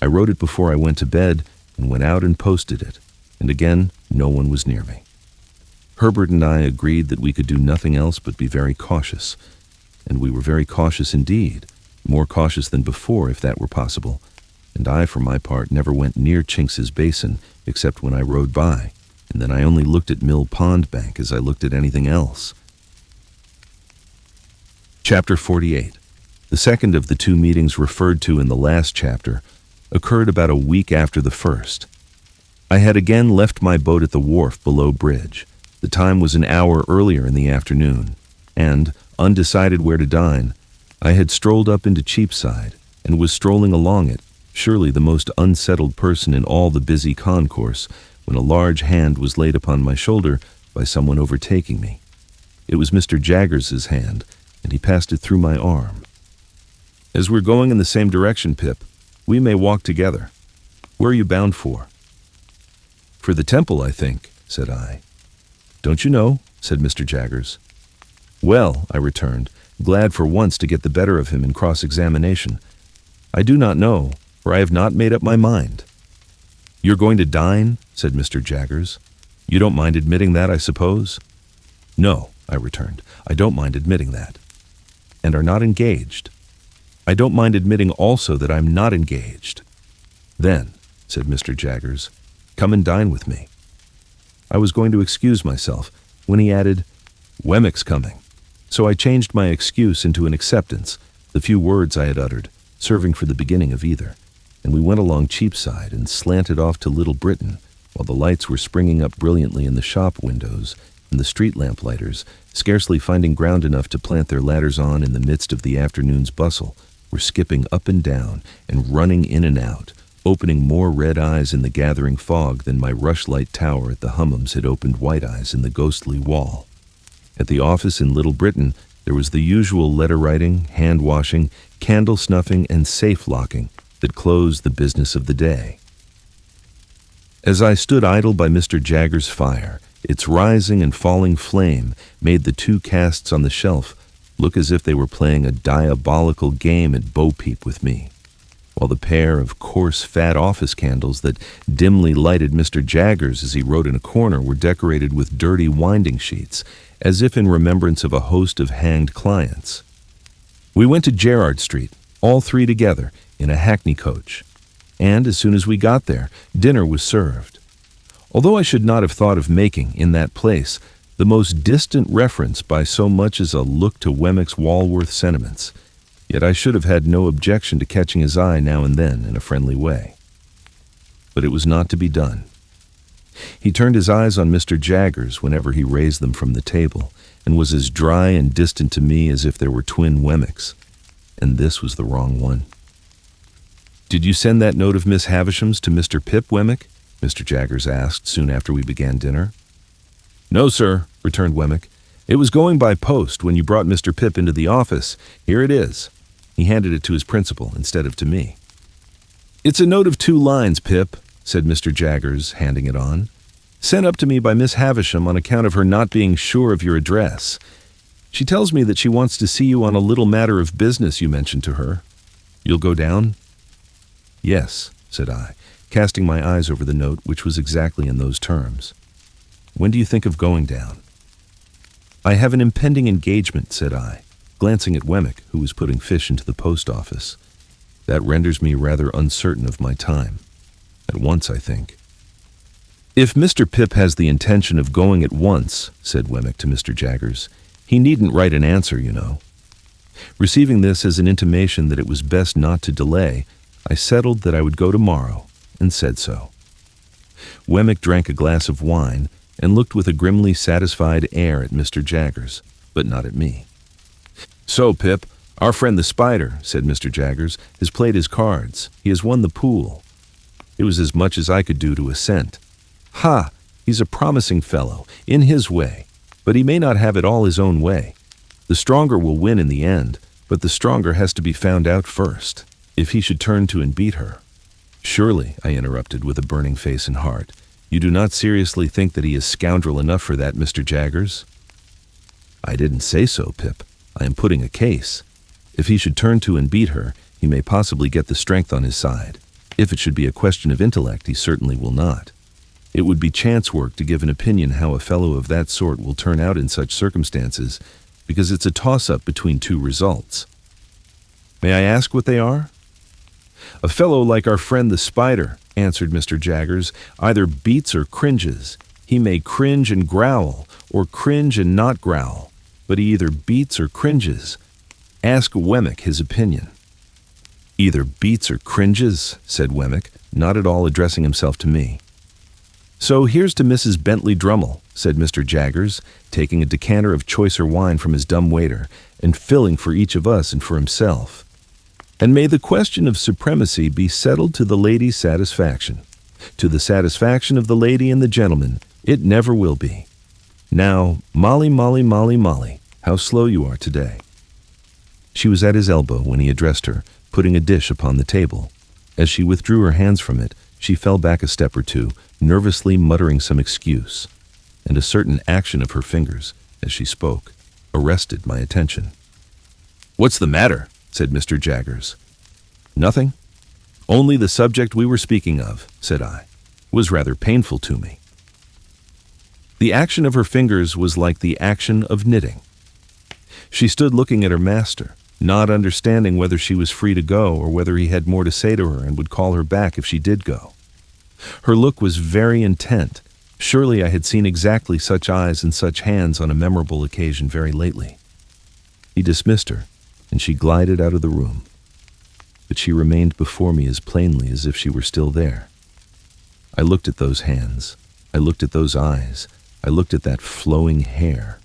I wrote it before I went to bed, and went out and posted it, and again no one was near me. Herbert and I agreed that we could do nothing else but be very cautious, and we were very cautious indeed, more cautious than before if that were possible, and I for my part never went near Chinks's Basin except when I rode by, and then I only looked at Mill Pond Bank as I looked at anything else. Chapter 48. The second of the two meetings referred to in the last chapter occurred about a week after the first. I had again left my boat at the wharf below bridge. The time was an hour earlier in the afternoon, and, undecided where to dine, I had strolled up into Cheapside, and was strolling along it, surely the most unsettled person in all the busy concourse, when a large hand was laid upon my shoulder by someone overtaking me. It was Mr. Jaggers's hand, and he passed it through my arm. As we're going in the same direction, Pip, we may walk together. Where are you bound for? For the temple, I think, said I. Don't you know? Said Mr. Jaggers. Well, I returned, glad for once to get the better of him in cross-examination. I do not know, for I have not made up my mind. You're going to dine? Said Mr. Jaggers. You don't mind admitting that, I suppose? No, I returned, I don't mind admitting that. And are not engaged? I don't mind admitting also that I'm not engaged. Then, said Mr. Jaggers, come and dine with me. I was going to excuse myself when he added, Wemmick's coming. So I changed my excuse into an acceptance, the few words I had uttered, serving for the beginning of either, and we went along Cheapside and slanted off to Little Britain, while the lights were springing up brilliantly in the shop windows, and the street lamplighters, scarcely finding ground enough to plant their ladders on in the midst of the afternoon's bustle, were skipping up and down and running in and out, opening more red eyes in the gathering fog than my rushlight tower at the Hummums had opened white eyes in the ghostly wall. At the office in Little Britain, there was the usual letter-writing, hand-washing, candle-snuffing, and safe-locking that closed the business of the day. As I stood idle by Mr. Jagger's fire, its rising and falling flame made the two casts on the shelf look as if they were playing a diabolical game at bo-peep with me, while the pair of coarse, fat office candles that dimly lighted Mr. Jagger's as he wrote in a corner were decorated with dirty winding sheets, as if in remembrance of a host of hanged clients. We went to Gerrard Street, all three together, in a hackney coach, and as soon as we got there, dinner was served. Although I should not have thought of making, in that place, the most distant reference by so much as a look to Wemmick's Walworth sentiments, yet I should have had no objection to catching his eye now and then in a friendly way. But it was not to be done. He turned his eyes on Mr. Jagger's whenever he raised them from the table, and was as dry and distant to me as if there were twin Wemmicks, and this was the wrong one. "Did you send that note of Miss Havisham's to Mr. Pip, Wemmick?" Mr. Jaggers asked soon after we began dinner. "No, sir," returned Wemmick. "It was going by post when you brought Mr. Pip into the office. Here it is." He handed it to his principal instead of to me. "It's a note of 2 lines, Pip," said Mr. Jaggers, handing it on. "Sent up to me by Miss Havisham on account of her not being sure of your address. She tells me that she wants to see you on a little matter of business you mentioned to her. You'll go down?" "Yes," said I, casting my eyes over the note, which was exactly in those terms. "When do you think of going down?" "I have an impending engagement," said I, glancing at Wemmick, who was putting fish into the post office. "That renders me rather uncertain of my time. At once, I think." "If Mr. Pip has the intention of going at once," said Wemmick to Mr. Jaggers, "he needn't write an answer, you know." Receiving this as an intimation that it was best not to delay, I settled that I would go tomorrow, and said so. Wemmick drank a glass of wine, and looked with a grimly satisfied air at Mr. Jaggers, but not at me. "So, Pip, our friend the Spider," said Mr. Jaggers, "has played his cards. He has won the pool." It was as much as I could do to assent. "Ha! He's a promising fellow, in his way, but he may not have it all his own way. The stronger will win in the end, but the stronger has to be found out first, if he should turn to and beat her." "Surely," I interrupted with a burning face and heart, "you do not seriously think that he is scoundrel enough for that, Mr. Jaggers?" "I didn't say so, Pip. I am putting a case. If he should turn to and beat her, he may possibly get the strength on his side. If it should be a question of intellect, he certainly will not. It would be chance work to give an opinion how a fellow of that sort will turn out in such circumstances, because it's a toss-up between 2 results." "May I ask what they are?" "A fellow like our friend the Spider," answered Mr. Jaggers, "either beats or cringes. He may cringe and growl, or cringe and not growl, but he either beats or cringes. Ask Wemmick his opinion." "Either beats or cringes," said Wemmick, not at all addressing himself to me. "So here's to Mrs. Bentley Drummle," said Mr. Jaggers, taking a decanter of choicer wine from his dumb waiter, and filling for each of us and for himself. "And may the question of supremacy be settled to the lady's satisfaction. To the satisfaction of the lady and the gentleman, it never will be. Now, Molly, Molly, Molly, Molly, how slow you are today." She was at his elbow when he addressed her, putting a dish upon the table. As she withdrew her hands from it, she fell back a step or 2, nervously muttering some excuse, and a certain action of her fingers, as she spoke, arrested my attention. "What's the matter?" said Mr. Jaggers. "Nothing. Only the subject we were speaking of," said I, "was rather painful to me." The action of her fingers was like the action of knitting. She stood looking at her master, not understanding whether she was free to go or whether he had more to say to her and would call her back if she did go. Her look was very intent. Surely I had seen exactly such eyes and such hands on a memorable occasion very lately. He dismissed her, and she glided out of the room. But she remained before me as plainly as if she were still there. I looked at those hands. I looked at those eyes. I looked at that flowing hair.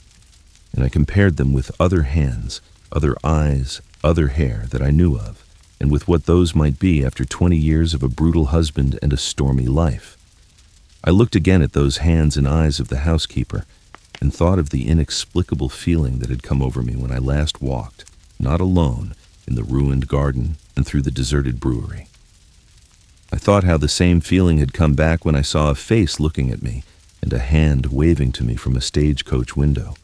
And I compared them with other hands, other eyes, other hair that I knew of, and with what those might be after 20 years of a brutal husband and a stormy life. I looked again at those hands and eyes of the housekeeper, and thought of the inexplicable feeling that had come over me when I last walked, not alone, in the ruined garden and through the deserted brewery. I thought how the same feeling had come back when I saw a face looking at me and a hand waving to me from a stagecoach window,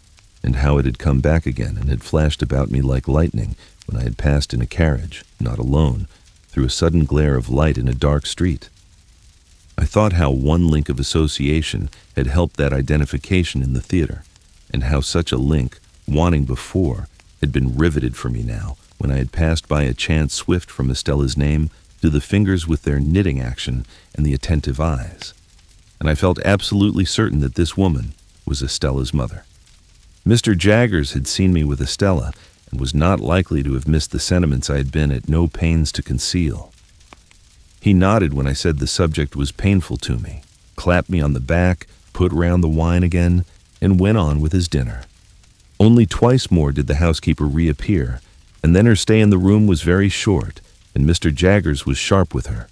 and how it had come back again and had flashed about me like lightning when I had passed in a carriage, not alone, through a sudden glare of light in a dark street. I thought how one link of association had helped that identification in the theater, and how such a link, wanting before, had been riveted for me now, when I had passed by a chance swift from Estella's name to the fingers with their knitting action and the attentive eyes. And I felt absolutely certain that this woman was Estella's mother. Mr. Jaggers had seen me with Estella, and was not likely to have missed the sentiments I had been at no pains to conceal. He nodded when I said the subject was painful to me, clapped me on the back, put round the wine again, and went on with his dinner. Only twice more did the housekeeper reappear, and then her stay in the room was very short, and Mr. Jaggers was sharp with her.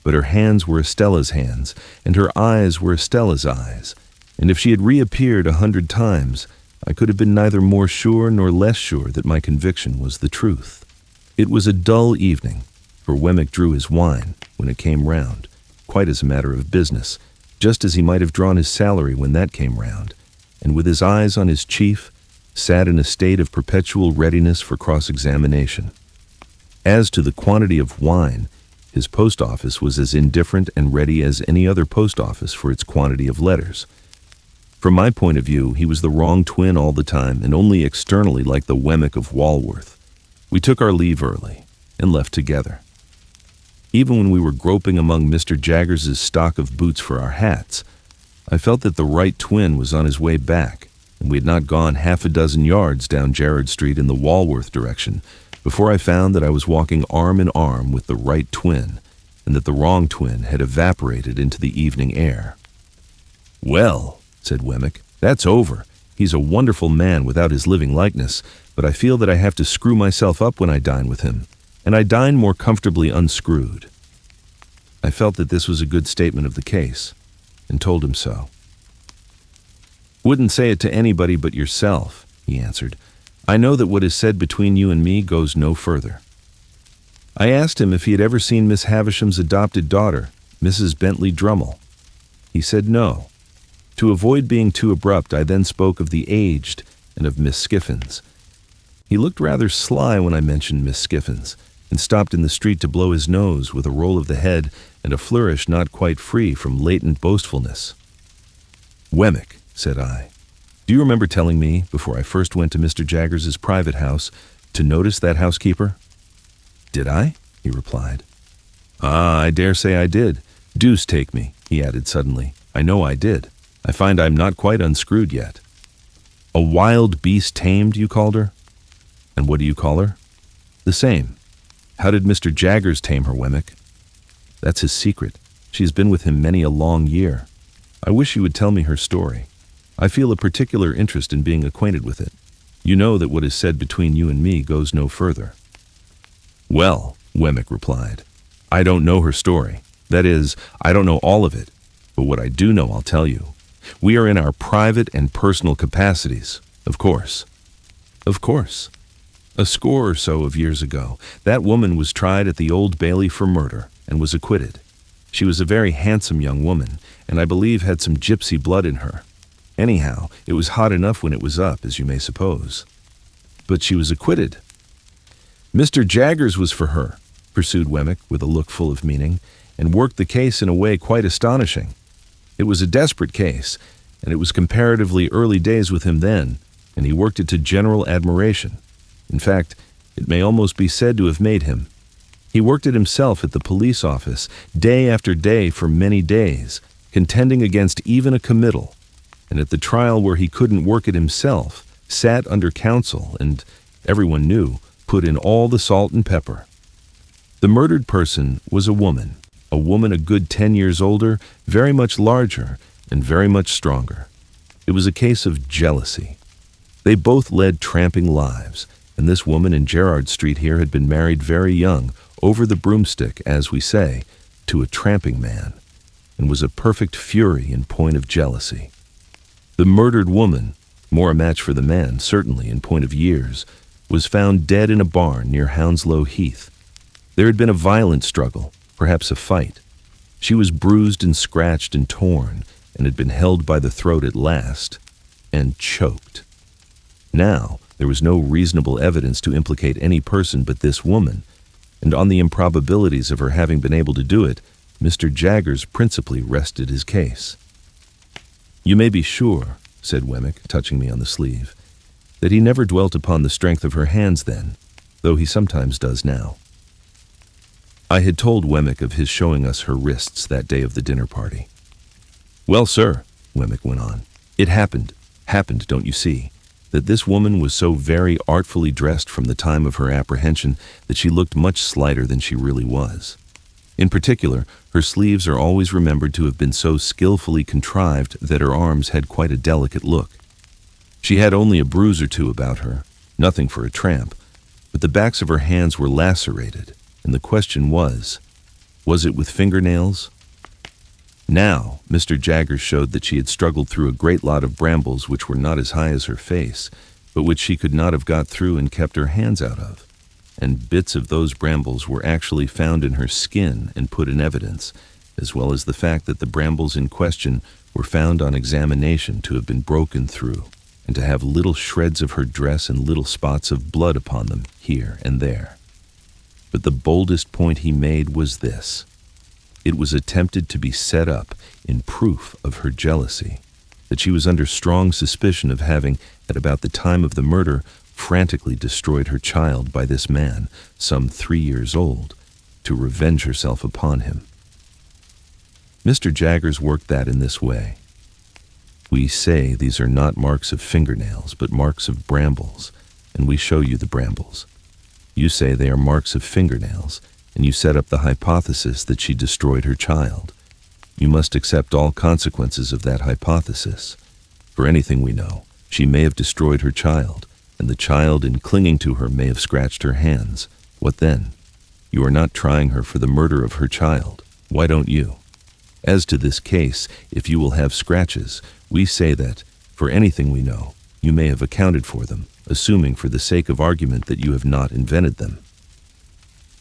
But her hands were Estella's hands, and her eyes were Estella's eyes, and if she had reappeared 100 times, I could have been neither more sure nor less sure that my conviction was the truth. It was a dull evening, for Wemmick drew his wine, when it came round, quite as a matter of business, just as he might have drawn his salary when that came round, and with his eyes on his chief, sat in a state of perpetual readiness for cross-examination. As to the quantity of wine, his post office was as indifferent and ready as any other post office for its quantity of letters. From my point of view, he was the wrong twin all the time, and only externally like the Wemmick of Walworth. We took our leave early, and left together. Even when we were groping among Mr. Jaggers's stock of boots for our hats, I felt that the right twin was on his way back, and we had not gone half a dozen yards down Gerrard Street in the Walworth direction before I found that I was walking arm in arm with the right twin, and that the wrong twin had evaporated into the evening air. "Well," said Wemmick, "that's over. He's a wonderful man without his living likeness, but I feel that I have to screw myself up when I dine with him, and I dine more comfortably unscrewed." I felt that this was a good statement of the case, and told him so. "Wouldn't say it to anybody but yourself," he answered. "I know that what is said between you and me goes no further." I asked him if he had ever seen Miss Havisham's adopted daughter, Mrs. Bentley Drummle. He said no. To avoid being too abrupt, I then spoke of the aged and of Miss Skiffins. He looked rather sly when I mentioned Miss Skiffins, and stopped in the street to blow his nose with a roll of the head and a flourish not quite free from latent boastfulness. "Wemmick," said I, "do you remember telling me, before I first went to Mr. Jaggers's private house, to notice that housekeeper?" "Did I?" he replied. "Ah, I dare say I did. Deuce take me," he added suddenly. "I know I did. I find I'm not quite unscrewed yet." "A wild beast tamed, you called her?" "And what do you call her?" "The same. How did Mr. Jaggers tame her, Wemmick?" "That's his secret. She has been with him many a long year. I wish you would tell me her story. I feel a particular interest in being acquainted with it. You know that what is said between you and me goes no further." "Well," Wemmick replied, "I don't know her story. That is, I don't know all of it. But what I do know I'll tell you. We are in our private and personal capacities, of course." "Of course. A score or so of years ago, that woman was tried at the Old Bailey for murder, and was acquitted. She was a very handsome young woman, and I believe had some gypsy blood in her. Anyhow, it was hot enough when it was up, as you may suppose. But she was acquitted." "Mr. Jaggers was for her," pursued Wemmick with a look full of meaning, "and worked the case in a way quite astonishing. It was a desperate case, and it was comparatively early days with him then, and he worked it to general admiration. In fact, it may almost be said to have made him. He worked it himself at the police office, day after day for many days, contending against even a committal, and at the trial where he couldn't work it himself, sat under counsel and, everyone knew, put in all the salt and pepper. The murdered person was a woman a good 10 years older, very much larger, and very much stronger. It was a case of jealousy. They both led tramping lives, and this woman in Gerrard Street here had been married very young, over the broomstick, as we say, to a tramping man, and was a perfect fury in point of jealousy. The murdered woman, more a match for the man, certainly in point of years, was found dead in a barn near Hounslow Heath. There had been a violent struggle, perhaps a fight. She was bruised and scratched and torn, and had been held by the throat at last, and choked. Now, there was no reasonable evidence to implicate any person but this woman, and on the improbabilities of her having been able to do it, Mr. Jaggers principally rested his case. "You may be sure," said Wemmick, touching me on the sleeve, "that he never dwelt upon the strength of her hands then, though he sometimes does now." I had told Wemmick of his showing us her wrists that day of the dinner party. "Well, sir," Wemmick went on, "it happened, don't you see, that this woman was so very artfully dressed from the time of her apprehension that she looked much slighter than she really was. In particular, her sleeves are always remembered to have been so skillfully contrived that her arms had quite a delicate look. She had only a bruise or two about her, nothing for a tramp, but the backs of her hands were lacerated, and the question was it with fingernails? Now, Mr. Jaggers showed that she had struggled through a great lot of brambles which were not as high as her face, but which she could not have got through and kept her hands out of. And bits of those brambles were actually found in her skin and put in evidence, as well as the fact that the brambles in question were found on examination to have been broken through, and to have little shreds of her dress and little spots of blood upon them here and there. But the boldest point he made was this: it was attempted to be set up in proof of her jealousy, that she was under strong suspicion of having, at about the time of the murder, frantically destroyed her child by this man, some 3 years old, to revenge herself upon him. Mr. Jaggers worked that in this way. We say these are not marks of fingernails, but marks of brambles, and we show you the brambles. You say they are marks of fingernails, and you set up the hypothesis that she destroyed her child. You must accept all consequences of that hypothesis. For anything we know, she may have destroyed her child, and the child in clinging to her may have scratched her hands. What then? You are not trying her for the murder of her child. Why don't you? As to this case, if you will have scratches, we say that, for anything we know, you may have accounted for them, assuming for the sake of argument that you have not invented them.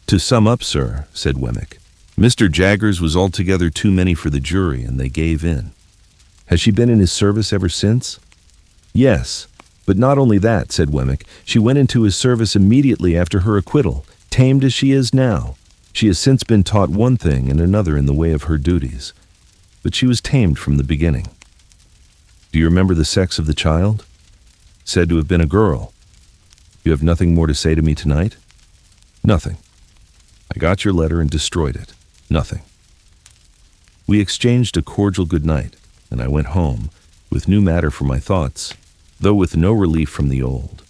To sum up, sir, said Wemmick, Mr. Jaggers was altogether too many for the jury, and they gave in. Has she been in his service ever since? Yes, but not only that, said Wemmick. She went into his service immediately after her acquittal, tamed as she is now. She has since been taught one thing and another in the way of her duties, but she was tamed from the beginning. Do you remember the sex of the child? Said to have been a girl. You have nothing more to say to me tonight? Nothing. I got your letter and destroyed it. Nothing. We exchanged a cordial good night, and I went home, with new matter for my thoughts, though with no relief from the old.